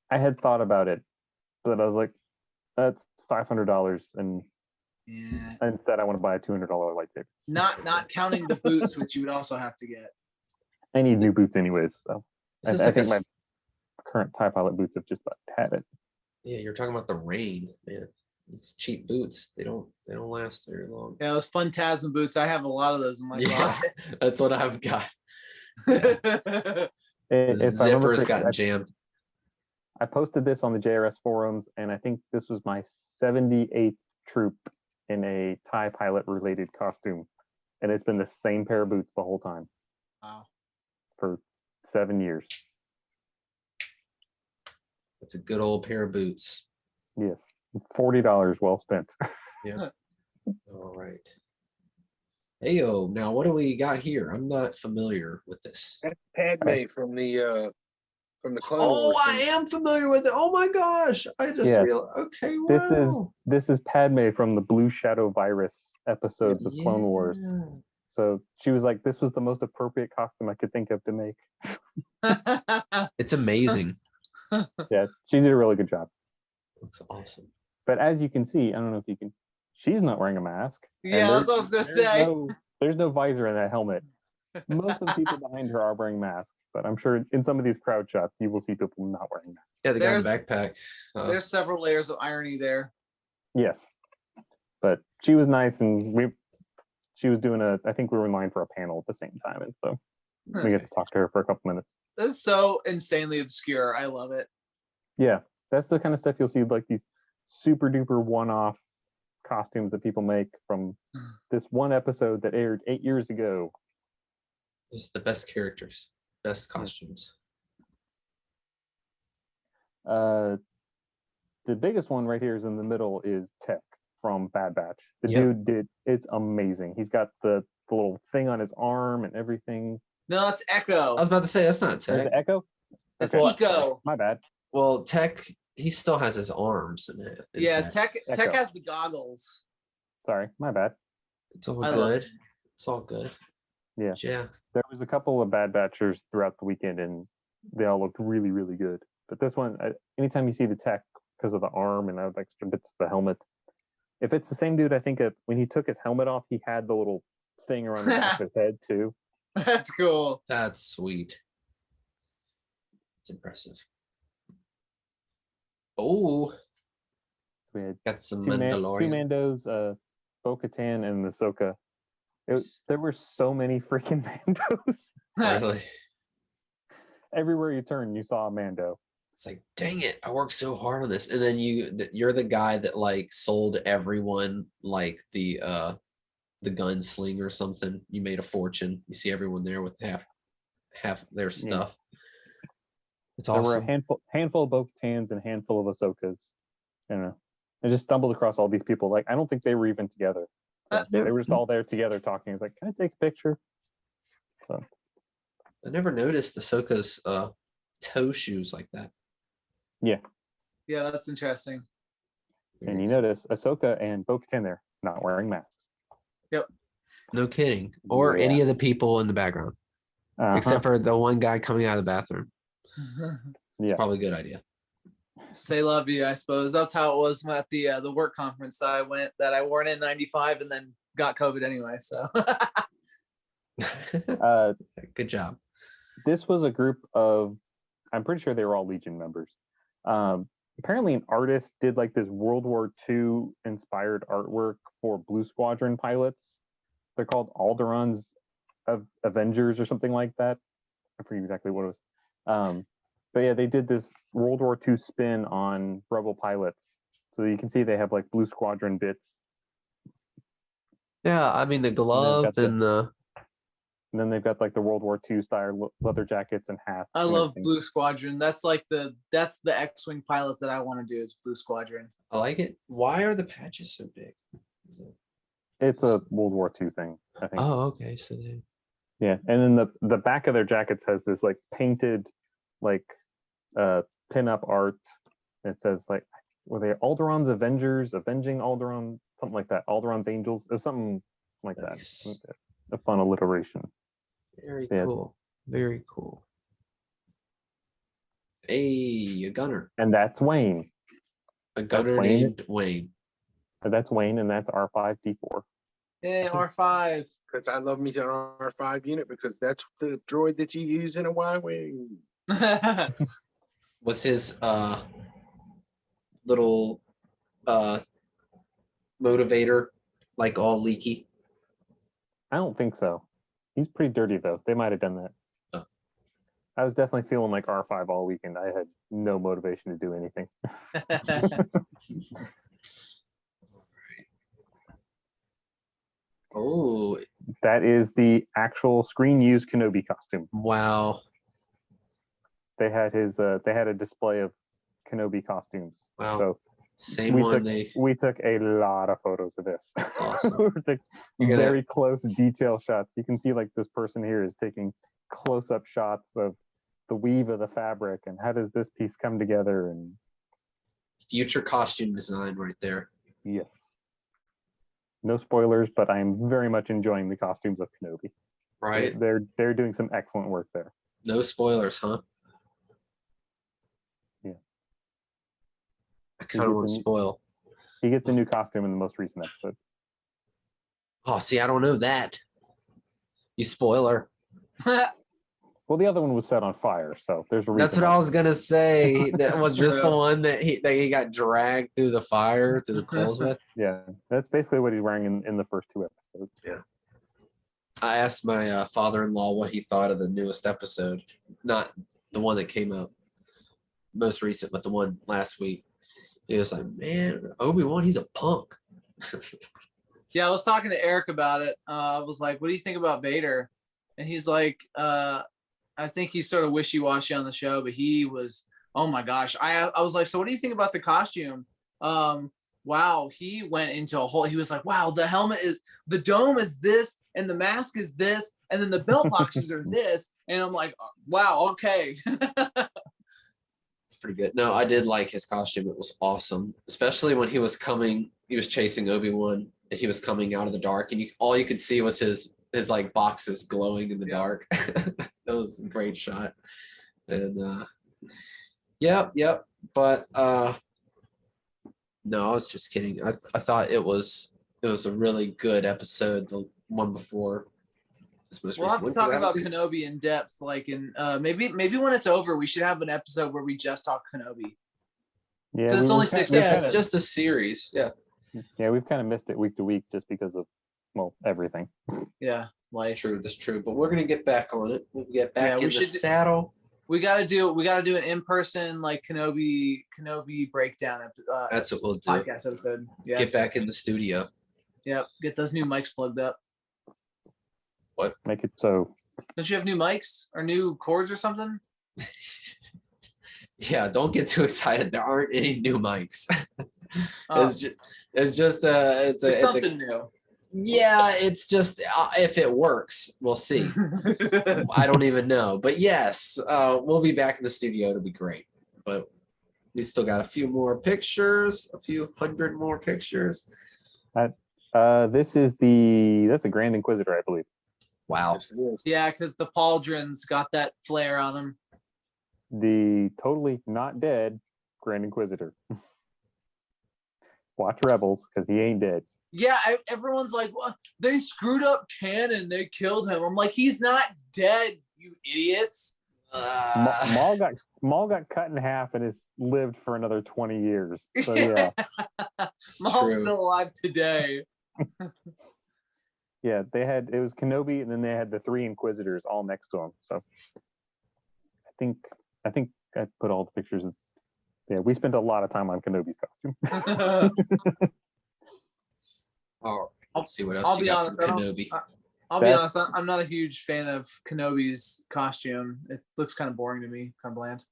I had thought about it, but I was like, that's $500, and Yeah. instead I want to buy a $200 lightsaber. Not counting the boots, which you would also have to get. I need new boots anyways, so This is I like think my current TIE pilot boots have just about had it. Yeah, you're talking about the rain, man. It's cheap boots. They don't last very long. Yeah, those Phantasma boots. I have a lot of those in my Yeah, closet. that's what I've got. The The zippers got jammed. I posted this on the JRS forums, and I think this was my 78th troop in a TIE pilot related costume, and it's been the same pair of boots the whole time Wow. for 7 years. It's a good old pair of boots. Yes, $40 well spent. Yeah. All right. Heyo, now what do we got here? I'm not familiar with this. That's Padme from the Clone Oh, Wars. I am familiar with it. Oh my gosh. I just Yes. realized. Okay, wow. This is Padme from the Blue Shadow Virus episodes of Clone Wars. Yeah. So she was like, this was the most appropriate costume I could think of to make. It's amazing. Yeah, she did a really good job. Looks awesome. But as you can see, I don't know if you can, she's not wearing a mask. and Yeah, that's what I was gonna say. There's no visor in that helmet. Most of the people behind her are wearing masks, but I'm sure in some of these crowd shots, you will see people not wearing masks. Yeah, the guy in the There's- backpack. There's several layers of irony there. Yes. But she was nice, and she was doing I think we were in line for a panel at the same time, and so we get to talk to her for a couple minutes. That's so insanely obscure. I love it. Yeah, that's the kind of stuff you'll see, like these super duper one-off costumes that people make from this one episode that aired 8 years ago. Just the best characters, best costumes. The biggest one right here is in the middle is Tech from Bad Batch. The Yep. dude it's amazing. He's got the little thing on his arm and everything. No, that's Echo. I was about to say that's not Is Tech. it Echo? That's Okay. Eco. My bad. Well, Tech, he still has his arms in it. in Yeah, Tech. Tech Echo. has the goggles. Sorry, my bad. It's all I love good. it. It's all good. Yeah. Yeah. There was a couple of Bad Batchers throughout the weekend, and they all looked really, really good. But this one, anytime you see the Tech because of the arm and the extra bits of the helmet, if it's the same dude, I think when he took his helmet off, he had the little thing around the back of his head too. That's cool. That's sweet. It's impressive. Oh, We had got some two Mandalorian. Mandos, Bo-Katan and Ahsoka. There were so many freaking Mandos. Really? Everywhere you turn, you saw a Mando. It's like, dang it, I worked so hard on this. And then you're the guy that like sold everyone like the gunsling or something. You made a fortune. You see everyone there with half their stuff. It's There awesome. were a handful of Bo-Katans and a handful of Ahsokas. You know, I just stumbled across all these people. Like, I don't think they were even together. So they were just all there together talking. It's like, can I take a picture? So I never noticed Ahsoka's toe shoes like that. Yeah, that's interesting. and you notice Ahsoka and Bo-Katan there not wearing masks. No kidding. Or Yeah. any of the people in the background, except for the one guy coming out of the bathroom. yeah. Probably a good idea. Say love you, I suppose. That's how it was at the work conference that I went, that I wore an N95 and then got COVID anyway. So Good job. This was a group of, I'm pretty sure they were all Legion members. Apparently an artist did like this World War II inspired artwork for Blue Squadron pilots. They're called Alderaan's Avengers or something like that. I forget exactly what it was. But yeah, they did this World War II spin on Rebel pilots. So you can see they have like Blue Squadron bits. Yeah, I mean the glove and the And then they've got like the World War II style leather jackets and hats. I and love everything. Blue Squadron. That's the X-wing pilot that I want to do is Blue Squadron. I like it. Why are the patches so big? It's a World War II thing, I think. Oh, okay. So they... Yeah, and then the back of their jackets has this like painted, like pin-up art. It says like, were they Alderaa's Avengers, Avenging Alderaan, something like that. Alderaa's Angels, or something like Nice. that. A fun alliteration. Very Yeah. cool. Very cool. Hey, a gunner. And that's Wayne. A gunner Wayne. named Wayne. That's Wayne, and that's R5D4. Hey, R5. Because I love me an R5 unit because that's the droid that you use in a Y-Wing. Was his little motivator like all leaky? I don't think so. He's pretty dirty though. They might have done that. Oh. I was definitely feeling like R5 all weekend. I had no motivation to do anything. Oh, That is the actual screen used Kenobi costume. wow. They had a display of Kenobi costumes. Wow. So Same we one took, they... we took a lot of photos of this. That's awesome. We took You're gonna- very close detail shots. You can see like this person here is taking close-up shots of the weave of the fabric and how does this piece come together, and Future costume design right there. yes. No spoilers, but I'm very much enjoying the costumes of Kenobi. Right? They're doing some excellent work there. No spoilers, huh? Yeah. I kind of want to spoil. He gets a new costume in the most recent episode. Oh, see, I don't know that. You spoiler. Well, the other one was set on fire, so there's a reason. That's what I was gonna say. That was True. this the one that he got dragged through the fire, through the coals with. Yeah, that's basically what he's wearing in the first two episodes. Yeah. I asked my father-in-law what he thought of the newest episode, not the one that came out most recent, but the one last week. He was like, "Man, Obi-Wan, he's a punk." Yeah, I was talking to Eric about it. I was like, "What do you think about Vader?" And he's like, "I think he's sort of wishy-washy on the show, but he was, oh my gosh." I was like, "So what do you think about the costume?" Wow, he went into a whole. He was like, "Wow, the helmet is, the dome is this, and the mask is this, and then the belt boxes are this." And I'm like, "Wow, okay." It's pretty good. No, I did like his costume. It was awesome, especially when he was chasing Obi-Wan, and he was coming out of the dark, and all you could see was his like boxes glowing in the dark. That was a great shot. And yep. But no, I was just kidding. I thought it was a really good episode, the one before this most We'll have recent to one, talk 'cause I about haven't Kenobi in depth, like in maybe when it's over, we should have an episode where we just talk Kenobi. Yeah, It's we- only we've six kinda- yeah, episodes. it's just a series. Yeah, Yeah, we've kind of missed it week to week just because of, well, everything. Yeah, that's life. true. That's true. But we're gonna get back on it. We'll get back Yeah, we in the should saddle. We gotta do an in-person like Kenobi breakdown. That's what we'll do. Podcast episode. Yes. Get back in the studio. Yep. Get those new mics plugged up. Make it so. Don't you have new mics or new cords or something? Yeah, don't get too excited. There aren't any new mics. Oh, It's just something new. yeah, it's just if it works, we'll see. I don't even know, but yes, we'll be back in the studio. It'll be great, but we still got a few more pictures, a few hundred more pictures. That's a Grand Inquisitor, I believe. Wow. Yes, it is. Yeah, because the pauldrons got that flare on them. The totally not dead Grand Inquisitor. Watch Rebels, because he ain't dead. Yeah, everyone's like, "Well, they screwed up canon. They killed him." I'm like, "He's not dead, you idiots." Maul got cut in half and has lived for another 20 years. So yeah, Maul's true. still alive today. yeah. It was Kenobi, and then they had the 3 Inquisitors all next to him. So I think I put all the pictures. Yeah, we spent a lot of time on Kenobi's costume. All right. Let's see what else I'll you be got honest, from I don't- Kenobi. I'll be honest, I'm not a huge fan of Kenobi's costume. It looks kind of boring to me, kind of bland.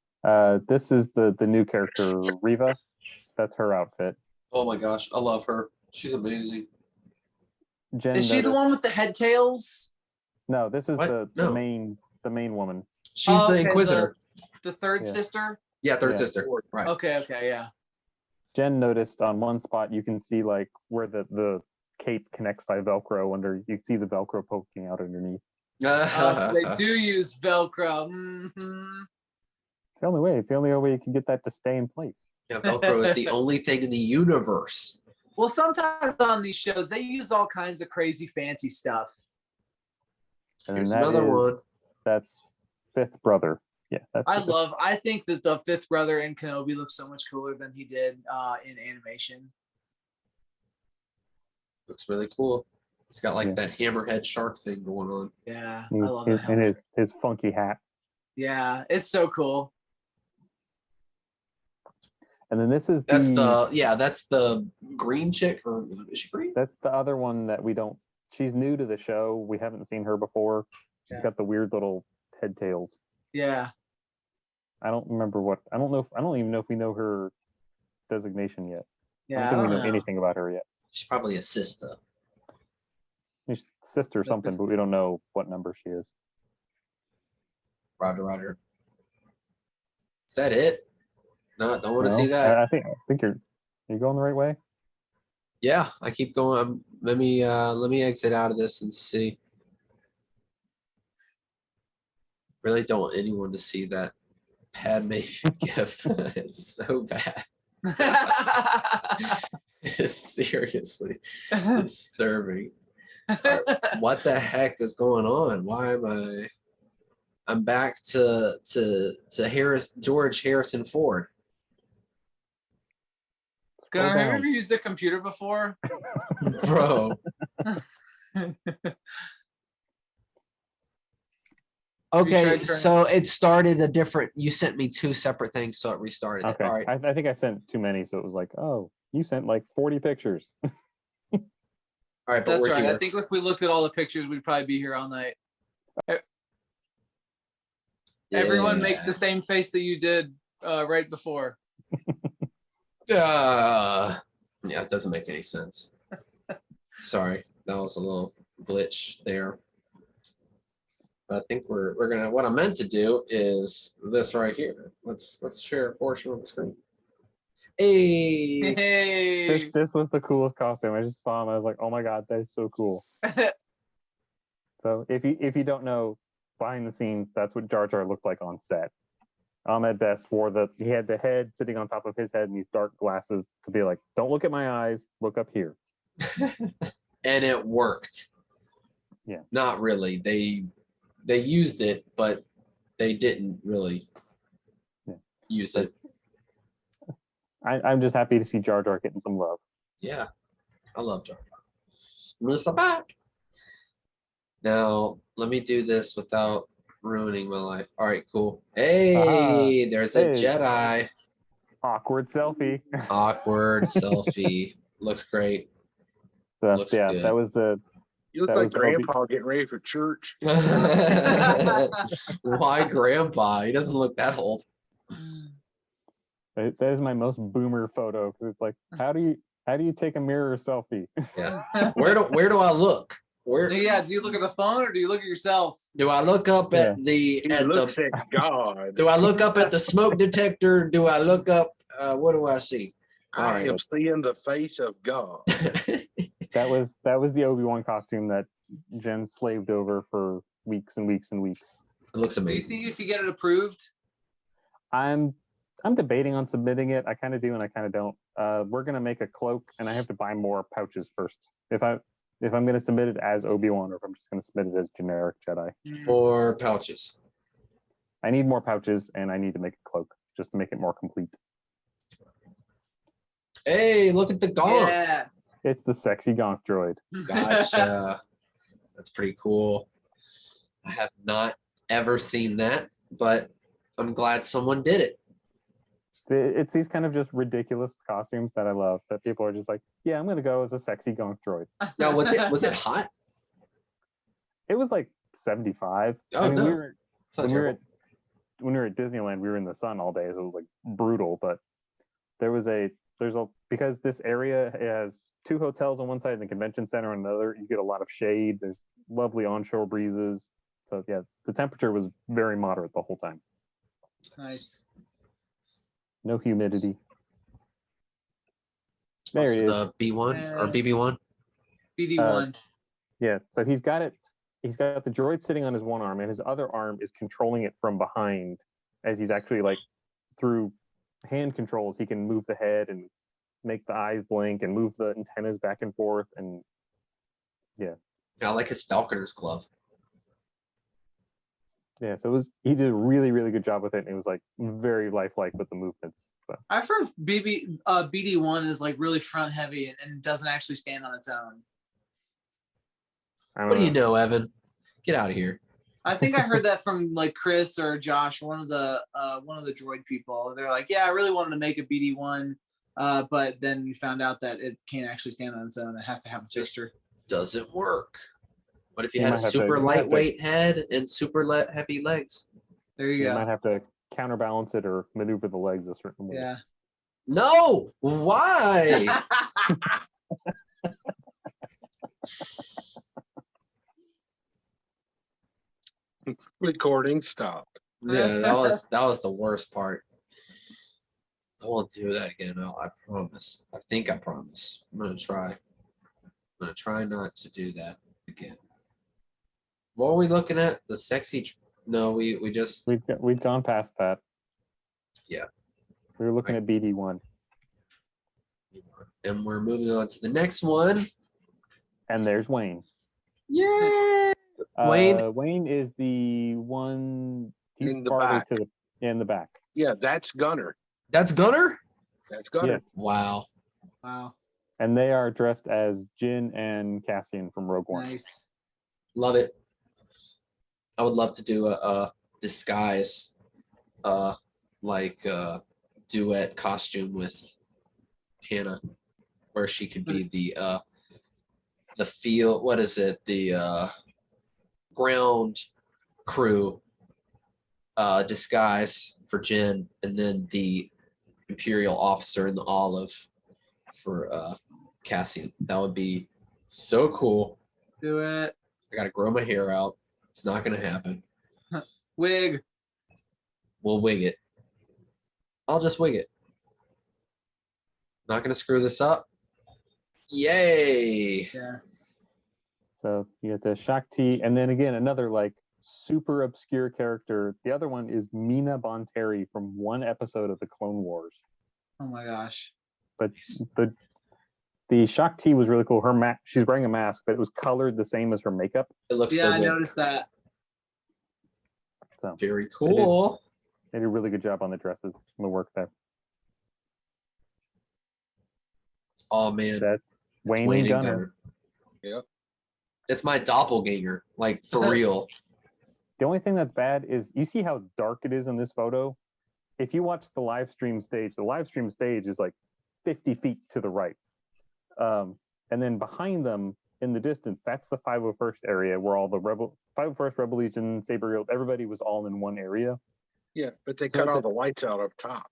This is the new character, Reva. That's her outfit. Oh my gosh, I love her. She's amazing. Jen Is she the noticed- one with the head tails? No, this is What? the No. main woman. She's Oh, the okay, Inquisitor. The third Yeah. sister? Yeah, third Yeah. sister. Right. Okay, yeah. Jen noticed on one spot you can see like where the cape connects by Velcro under. You can see the Velcro poking out underneath. So they do use Velcro. It's the only way. It's the only way you can get that to stay in place. Yeah, Velcro is the only thing in the universe. Well, sometimes on these shows, they use all kinds of crazy fancy stuff. And Here's then that another is- one. That's fifth brother. Yeah, that's I think that the fifth brother in Kenobi looks so much cooler than he did in animation. Looks really cool. It's got like Yeah. that hammerhead shark thing going on. Yeah, I His- love his- that. and helmet. his funky hat. Yeah, it's so cool. And then this is That's that's the green chick, or is she green? that's the other one that we don't. She's new to the show. We haven't seen her before. She's Yeah. got the weird little head tails. Yeah. I don't remember what. I don't know. I don't even know if we know her designation yet. Yeah, I don't think we know anything about her yet. She's probably a sister. She's sister or something, but we don't know what number she is. Roger. Is that it? No, don't want to No? see that. I think you're going the right way. Yeah, I keep going. Let me exit out of this and see. Really don't want anyone to see that Padme gif. It's so bad. It's seriously disturbing. What the heck is going on? Why am I? I'm back to George Harrison Ford. Gunnar, have you down. ever used a computer before? Bro. Okay, tried turning- so it started a different. You sent me two separate things, so it restarted. it. Okay. All right. I think I sent too many, so it was like, oh, you sent like 40 pictures. All right, but That's we're right. here. I think if we looked at all the pictures, we'd probably be here all night. Everyone make the same face that you did right before. Yeah, it doesn't make any sense. Sorry, that was a little glitch there. But I think we're gonna. What I meant to do is this right here. Let's share a portion of the screen. Hey, Hey. This was the coolest costume. I just saw him. I was like, oh my god, that is so cool. So if you don't know, behind the scenes, that's what Jar Jar looked like on set. Ahmed Best he had the head sitting on top of his head and these dark glasses to be like, don't look at my eyes, look up here. and it worked. Yeah. Not really. They used it, but they didn't really use it. I'm just happy to see Jar Jar getting some love. Yeah, I love Jar Jar. Melissa back. Now let me do this without ruining my life. All right, cool. Hey, there's a Hey. Jedi. Awkward selfie. Awkward selfie. Looks great. So Looks yeah, good. that was the You look That like was Obi- Grandpa getting ready for church. Why Grandpa? He doesn't look that old. that is my most boomer photo because it's like, how do you take a mirror selfie? Yeah. Where do I look? Where Yeah, do you look at the phone or do you look at yourself? do I look up at He the looks at God. do I look up at the smoke detector? Do I look up what do I see? All I right. am seeing the face of God. That was the Obi-Wan costume that Jen slaved over for weeks and weeks and weeks. It looks Do you amazing. think you could get it approved? I'm debating on submitting it. I kind of do and I kind of don't. We're gonna make a cloak, and I have to buy more pouches first. If I'm gonna submit it as Obi-Wan, or if I'm just gonna submit it as generic Jedi. Or pouches. I need more pouches, and I need to make a cloak just to make it more complete. Hey, look at the gonk. Yeah. It's the sexy gonk droid. Gotcha. That's pretty cool. I have not ever seen that, but I'm glad someone did it. It's these kind of just ridiculous costumes that I love. That people are just like, yeah, I'm gonna go as a sexy gonk droid. Now, was it hot? It was like 75. Oh, I mean, no. we were It's not when we were terrible. at when we were at Disneyland, we were in the sun all day, so it was like brutal. But there was a because this area has 2 hotels on one side and the convention center on another. You get a lot of shade. There's lovely onshore breezes. So yeah, the temperature was very moderate the whole time. Nice. No humidity. There Also it is. the B1 or BB1. BD1. Yeah, so he's got it. He's got the droid sitting on his one arm, and his other arm is controlling it from behind. As he's actually like through hand controls, he can move the head and make the eyes blink and move the antennas back and forth. And yeah, I like his Falconer's glove. yeah. So he did a really, really good job with it. And it was like very lifelike with the movements. So. I've heard BD1 is like really front heavy and doesn't actually stand on its own. What do you know, Evan? Get out of here. I think I heard that from like Chris or Josh, one of the droid people. They're like, yeah, I really wanted to make a BD1, but then we found out that it can't actually stand on its own. It has to have a fister. Doesn't work. What if you You had a might have super to- lightweight head and super heavy legs? There you You go. might have to counterbalance it or maneuver the legs a certain way. Yeah. No, why? Recording stopped. Yeah, that was the worst part. I won't do that again. I promise. I think I promise. I'm gonna try. I'm gonna try not to do that again. What are we looking at? The sexy? No, we just. We've gone past that. Yeah. We were looking at BD1. And we're moving on to the next one. And there's Wayne. Yay! Wayne. Wayne is the one he's In the farther back. in the back. Yeah, that's Gunner. That's Gunner? That's Gunner. Yes. Wow. Wow. And they are dressed as Jin and Cassian from Rogue One. Nice. Love it. I would love to do a disguise duet costume with Hannah, where she could be the field, what is it, the ground crew disguise for Jin, and then the Imperial officer in the olive for Cassian. That would be so cool. Do it. I gotta grow my hair out. It's not gonna happen. Wig. We'll wig it. I'll just wig it. Not gonna screw this up. Yay! Yes. So you get the Shakti, and then again another like super obscure character. The other one is Mina Bonteri from one episode of the Clone Wars. Oh my gosh. But the Shakti was really cool. She's wearing a mask, but it was colored the same as her makeup. It looks Yeah, so I good. noticed that. So Very cool. they did a really good job on the dresses and the work there. Oh man, That's it's Wayne and Gunner. Yep. It's my doppelganger, like for real. The only thing that's bad is you see how dark it is in this photo. If you watch the live stream stage is like 50 feet to the right. And then behind them in the distance, that's the 501st area where all the 501st Rebel Legion, Saber Guild, everybody was all in one area. Yeah, but they So cut it's all a- the lights out up top.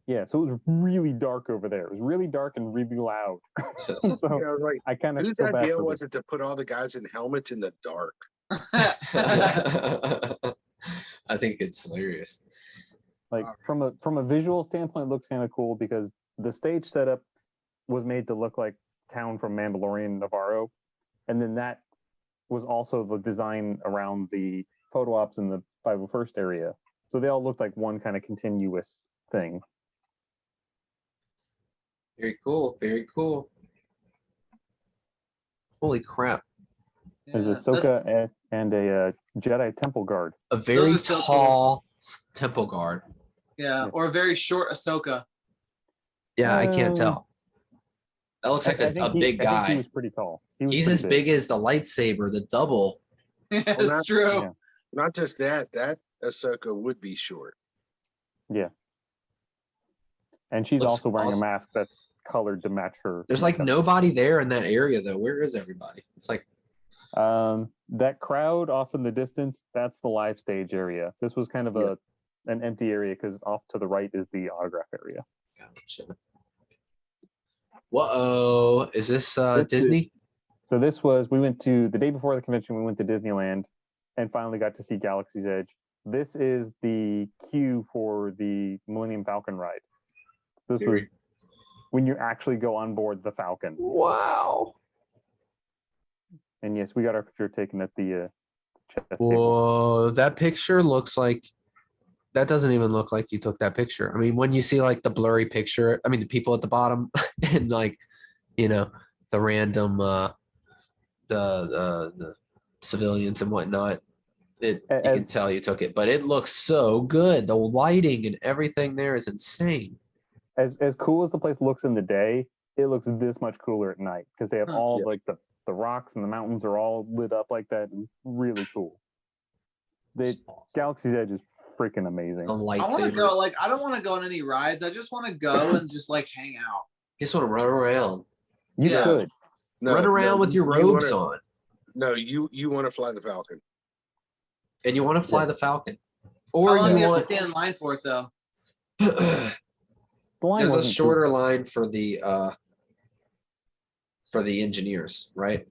Yeah, so it was really dark over there. It was really dark and really loud. So Yeah, I was like, I kind of whose feel bad idea for was it to put all the guys in helmets in the dark? I think it's hilarious. like from a visual standpoint, it looked kind of cool because the stage setup was made to look like town from Mandalorian Navarro, and then that was also the design around the photo ops in the 501st area. So they all looked like one kind of continuous thing. Very cool. Very cool. Holy crap. There's a Yeah, Ahsoka and a Jedi Temple Guard. A very are so tall temple guard. yeah, or a very short Ahsoka. Yeah, I can't Um, tell. That looks like I a think big I think guy. he was pretty tall. He was He's pretty as big as the lightsaber, the double. Yeah, Well, it's not- true. Yeah. Not just that Ahsoka would be short. And she's Looks also wearing awesome. a mask that's colored to match her. There's like makeup. nobody there in that area though. Where is everybody? It's like That crowd off in the distance, that's the live stage area. This was kind of an empty area because off to the right is the autograph area. gotcha. Whoa! Is this Disney? So this was, we went to, the day before the convention, we went to Disneyland and finally got to see Galaxy's Edge. This is the queue for the Millennium Falcon ride. This was when you actually go on board the Falcon. Wow. And yes, we got our picture taken at the chess table. Whoa, that picture looks like, that doesn't even look like you took that picture. I mean, when you see like the blurry picture, I mean, the people at the bottom and like, you know, the random, the civilians and whatnot, you can tell you took it, but it looks so good. The lighting and everything there is insane. As cool as the place looks in the day, it looks this much cooler at night because they have all like the rocks and the mountains are all lit up like that. It's really cool. Galaxy's Edge is freaking amazing. The lightsabers. I want to go. Like, I don't want to go on any rides. I just want to go and just like hang out. Just want to run around. You could run around with your robes on. No, you want to fly the Falcon. And you want to fly the Falcon. Or you have to stand in line for it though. There's a shorter line for the engineers, right?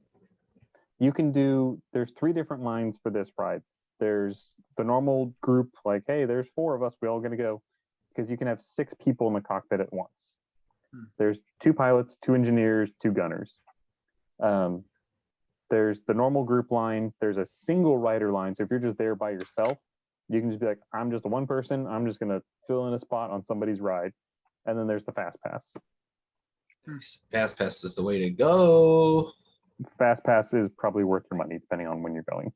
You can do, there's 3 different lines for this ride. There's the normal group, like, hey, there's 4 of us, we all gonna go, because you can have 6 people in the cockpit at once. There's 2 pilots, 2 engineers, 2 gunners. There's the normal group line. There's a single rider line. So if you're just there by yourself, you can just be like, I'm just one person. I'm just gonna fill in a spot on somebody's ride. And then there's the Fast Pass. Fast Pass is the way to go. Fast Pass is probably worth your money, depending on when you're going.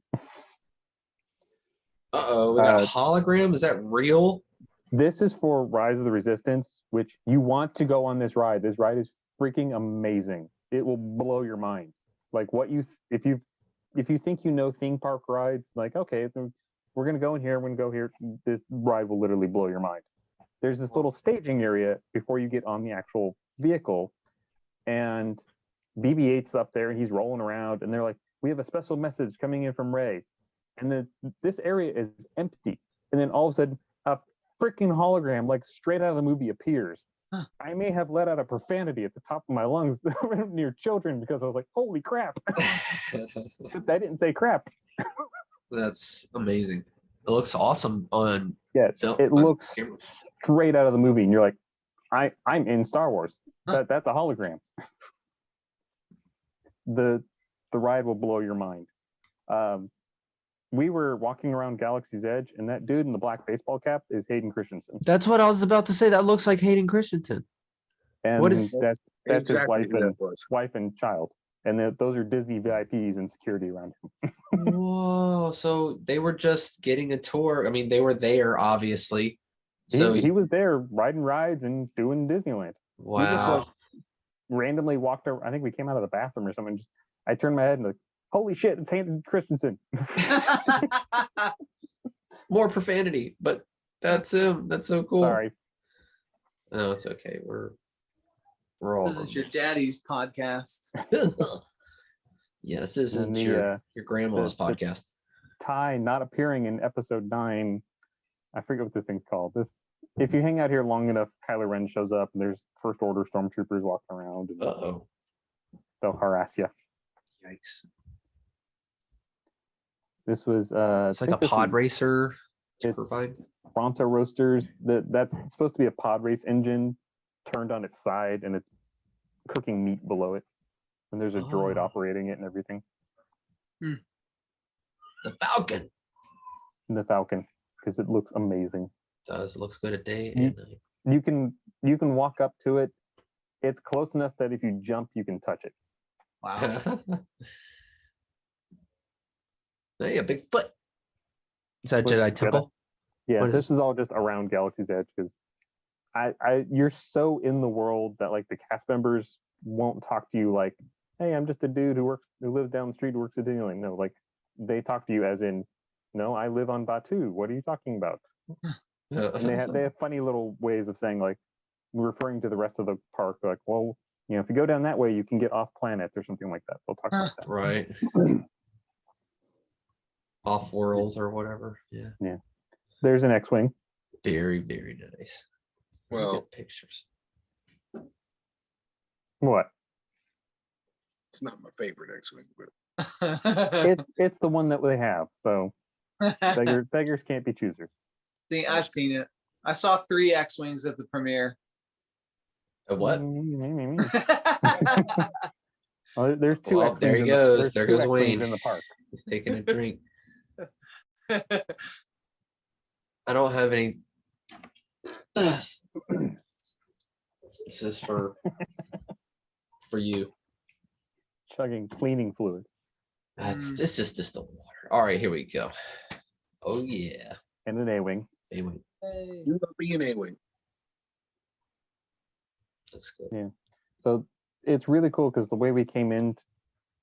Uh-oh, we got a hologram? Is that real? This is for Rise of the Resistance, which you want to go on this ride. This ride is freaking amazing. It will blow your mind. Like if you think you know theme park rides, like, okay, we're gonna go in here, we're gonna go here. This ride will literally blow your mind. There's this little staging area before you get on the actual vehicle, and BB-8's up there and he's rolling around, and they're like, we have a special message coming in from Ray, and then this area is empty, and then all of a sudden a freaking hologram, like straight out of the movie, appears. I may have let out a profanity at the top of my lungs near children because I was like, holy crap. I didn't say crap. That's amazing. It looks awesome on film. It looks straight out of the movie, and you're like, I'm in Star Wars. That's a hologram. The ride will blow your mind. We were walking around Galaxy's Edge, and that dude in the black baseball cap is Hayden Christensen. That's what I was about to say. That looks like Hayden Christensen. And what is that's exactly his wife and child. And those are Disney VIPs and security around him. Whoa! So they were just getting a tour. I mean, they were there, obviously. So he was there riding rides and doing Disneyland. Wow! He just like randomly walked over. I think we came out of the bathroom or something. I turned my head and like, holy shit, it's Hayden Christensen. More profanity, but that's him. That's so cool. Sorry. No, it's okay. We're all. This isn't your daddy's podcast. Yeah, this isn't your grandma's podcast. Ty not appearing in episode 9. I forget what this thing's called. If you hang out here long enough, Kylo Ren shows up and there's First Order stormtroopers walking around. And they'll harass you. Yikes. This was it's like a pod racer. It's Pronto Roasters. That's supposed to be a pod race engine turned on its side, and it's cooking meat below it. And there's a droid operating it and everything. The Falcon. The Falcon, because it looks amazing. It does. It looks good at day and night. You can walk up to it. It's close enough that if you jump, you can touch it. Wow. Hey, a big foot. Is that Jedi Temple? Yeah, this is all just around Galaxy's Edge because you're so in the world that like the cast members won't talk to you like, hey, I'm just a dude who lives down the street who works at Disneyland. No, like they talk to you as in, no, I live on Batuu. What are you talking about? And they have funny little ways of saying like, referring to the rest of the park, like, well, you know, if you go down that way, you can get off planet or something like that. They'll talk about that. Right. Off world or whatever. Yeah. Yeah. There's an X-Wing. Very, very nice. Well, pictures. What? It's not my favorite X-wing, but It's the one that they have. So beggars can't be choosers. See, I've seen it. I saw 3 X-wings at the premiere. A what? Oh, there's 2 Well, X-wings there he in goes. there's There 2 goes X-wings Wayne. in the park. He's taking a drink. I don't have any. This is for you. Chugging cleaning fluid. It's just distilled water. All right, here we go. Oh yeah. And an A-wing. Anyway, you love being A-wing. looks good. Yeah. So it's really cool because the way we came in,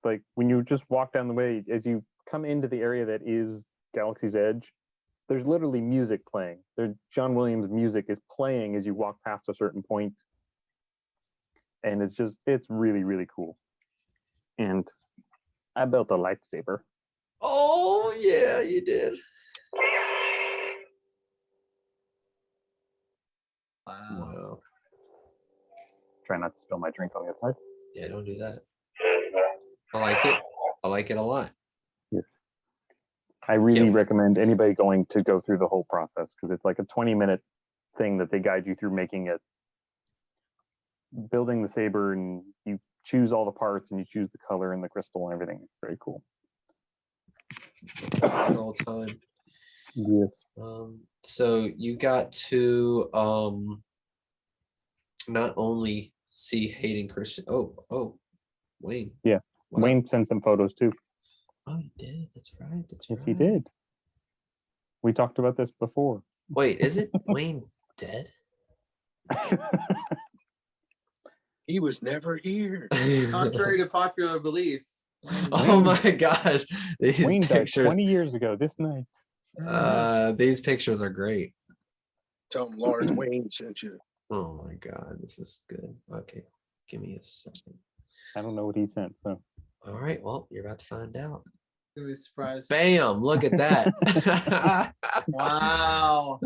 like when you just walk down the way, as you come into the area that is Galaxy's Edge, there's literally music playing. John Williams music is playing as you walk past a certain point. And it's really, really cool. And I built a lightsaber. Oh yeah, you did. Wow. Try not to spill my drink on the outside. Yeah, don't do that. I like it. I like it a lot. Yes. I really Yep. recommend anybody going to go through the whole process because it's like a 20-minute thing that they guide you through making it, building the saber, and you choose all the parts and you choose the color and the crystal and everything. It's very cool. Good old time. Yes. So you got to not only see Hayden Christian. Oh, Wayne. Yeah. Wow. Wayne sent some photos too. Oh, he did. That's right. That's Yes, right. he did. We talked about this before. Wait, is it Wayne dead? He was never here. Contrary to popular belief. Oh my gosh, these Wayne died pictures. 20 years ago this night. These pictures are great. Tell him Lars Wayne sent you. Oh my god, this is good. Okay, give me a second. I don't know what he sent. So All right, well, you're about to find out. Gonna be surprised. Bam! Look at that. Wow.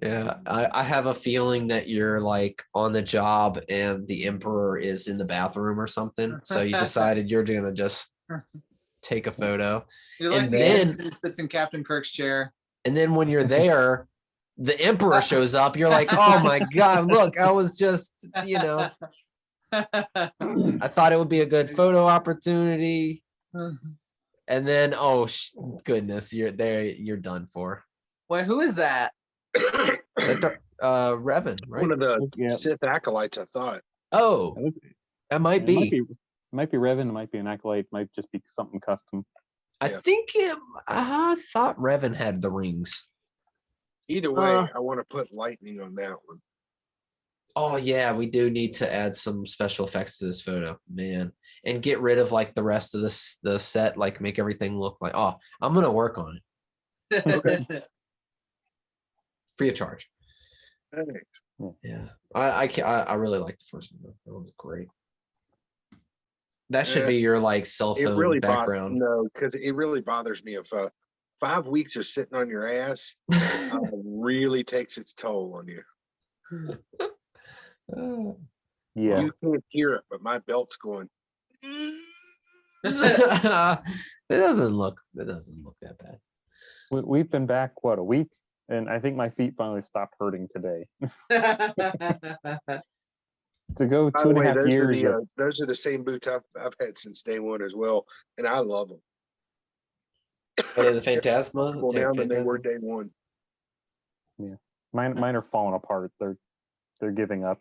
Yeah, I have a feeling that you're like on the job and the emperor is in the bathroom or something. So you decided you're gonna just take a photo. You're like And the then- ensign who sits in Captain Kirk's chair. And then when you're there, the emperor shows up. You're like, oh my god, look, I was just, I thought it would be a good photo opportunity. And then, oh goodness, you're there. You're done for. Wait, who is that? Revan, right? One of the Yeah. Sith acolytes, I thought. Oh, that might be. It might be Revan. It might be an acolyte. It might just be something custom. I think I thought Revan had the rings. Either way, I want to put lightning on that one. Oh yeah, we do need to add some special effects to this photo, man, and get rid of like the rest of the set, like make everything look like. Oh, I'm gonna work on it, free of charge. Thanks. Yeah, I really like the first one. That was great. That should be your like cell It phone really background. No, because it really bothers me if 5 weeks of sitting on your ass really takes its toll on you. Yeah. You can't hear it, but my belt's going. It doesn't look that bad. We've been back, what, a week? And I think my feet finally stopped hurting today. To go By two the and a way, half years. those are the same boots I've had since day one as well, and I love them. Oh, the Phantasma. Well, now than they Phantasm? were day one. Mine are falling apart. They're giving up.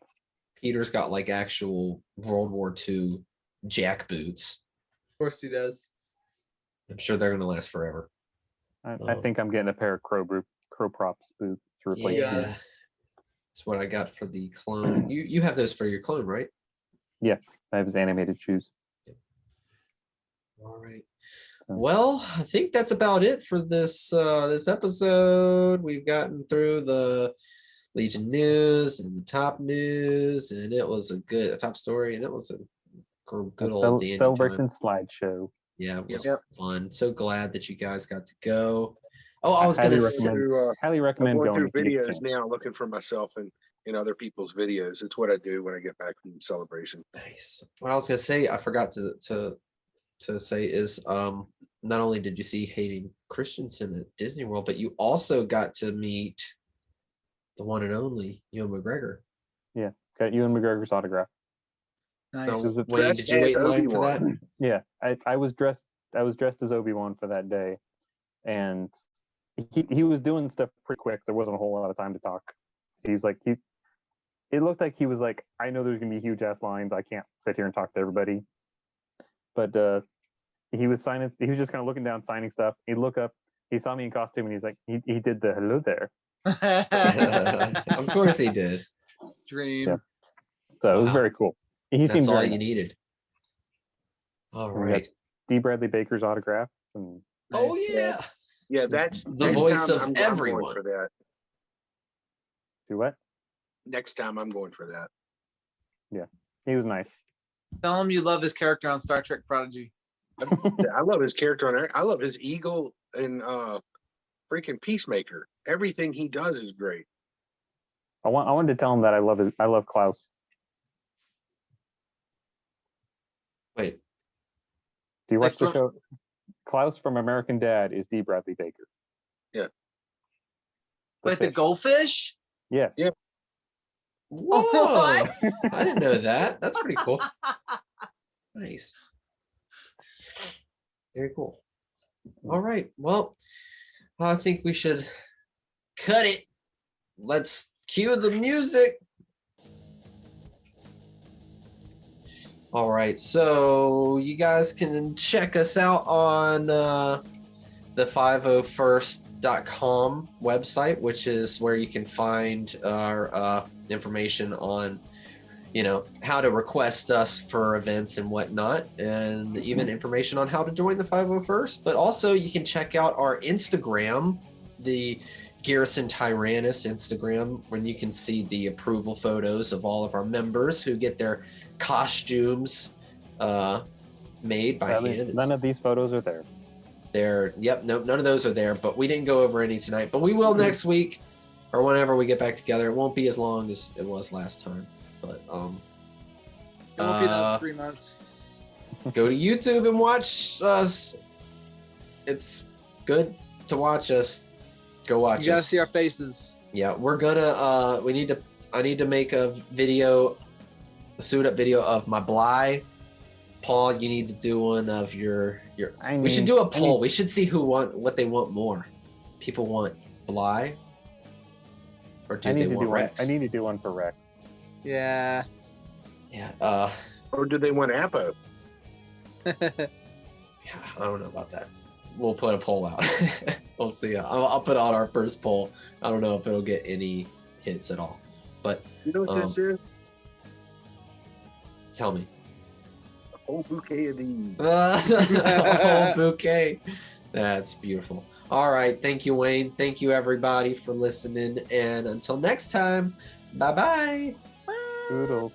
Peter's got like actual World War II jack boots. Of course he does. I'm sure they're gonna last forever. I think I'm getting a pair of crow props boots to replace. Yeah. these. That's what I got for the clone. You have those for your clone, right? I have his animated shoes. All right. So- Well, I think that's about it for this this episode. We've gotten through the Legion news and the top news, and it was a top story, and it was a good old dandy Celebration time. slideshow. Yeah, it was Yep. fun. So glad that you guys got to go. Oh, I was highly gonna recommend. Through, Highly I'm recommend going going. through if you get a videos chance. now, looking for myself in other people's videos. It's what I do when I get back from celebration. Nice. What I was gonna say, I forgot to say is not only did you see Hayden Christensen at Disney World, but you also got to meet the one and only Ewan McGregor. Yeah, got Ewan McGregor's autograph. Nice. So, It was Wayne, dressed did you wait as in line for that? Obi-Wan. Yeah, I was dressed as Obi-Wan for that day, and he was doing stuff pretty quick. There wasn't a whole lot of time to talk. He's like it looked like he was like, I know there's gonna be huge ass lines. I can't sit here and talk to everybody. But he was signing. He was just kind of looking down, signing stuff. He'd look up. He saw me in costume, and he's like, he did the hello there. Of course he did. Dream. Yeah. So it was Wow. very cool. He That's seemed all very you nice. needed. All And we got right. D. Bradley Baker's autograph. And Oh Nice. yeah. Yeah, that's The next voice time of I'm everyone. going for that. do what? Next time I'm going for that. He was nice. Tell him you love his character on Star Trek Prodigy. I love his character on there. I love his eagle and freaking Peacemaker. Everything he does is great. I wanted to tell him that I love Klaus. Wait. Do you Like watch the from- show? Klaus from American Dad is D. Bradley Baker. Yeah. Like the fish. goldfish? Yes. Yeah. Whoa. What? I didn't know that. That's pretty cool. Nice. Very cool. All right. Well, I think we should cut it. Let's cue the music. All right. So you guys can check us out on the 501st.com website, which is where you can find our information on how to request us for events and whatnot, and even information on how to join the 501st. But also you can check out our Instagram, the Garrison Tyrannus Instagram, when you can see the approval photos of all of our members who get their costumes made by hand. None of these photos are there. Nope, none of those are there, but we didn't go over any tonight, but we will next week or whenever we get back together. It won't be as long as it was last time, but It won't be another 3 months. go to YouTube and watch us. It's good to watch us. Go watch You gotta us. see our faces. Yeah, we're gonna I need to make a video, a suit up video of my Bly. Paul, you need to do one of your we should do a poll. We should see what they want more. People want Bly, or do they want Rex? I need to do one for Rex. Yeah. Yeah. Or do they want Apo? Yeah, I don't know about that. We'll put a poll out. We'll see. I'll put out our first poll. I don't know if it'll get any hits at all, but You know what this is? tell me. A whole bouquet of these. A whole bouquet. That's beautiful. All right. Thank you, Wayne. Thank you, everybody, for listening. And until next time, bye-bye. Doodle.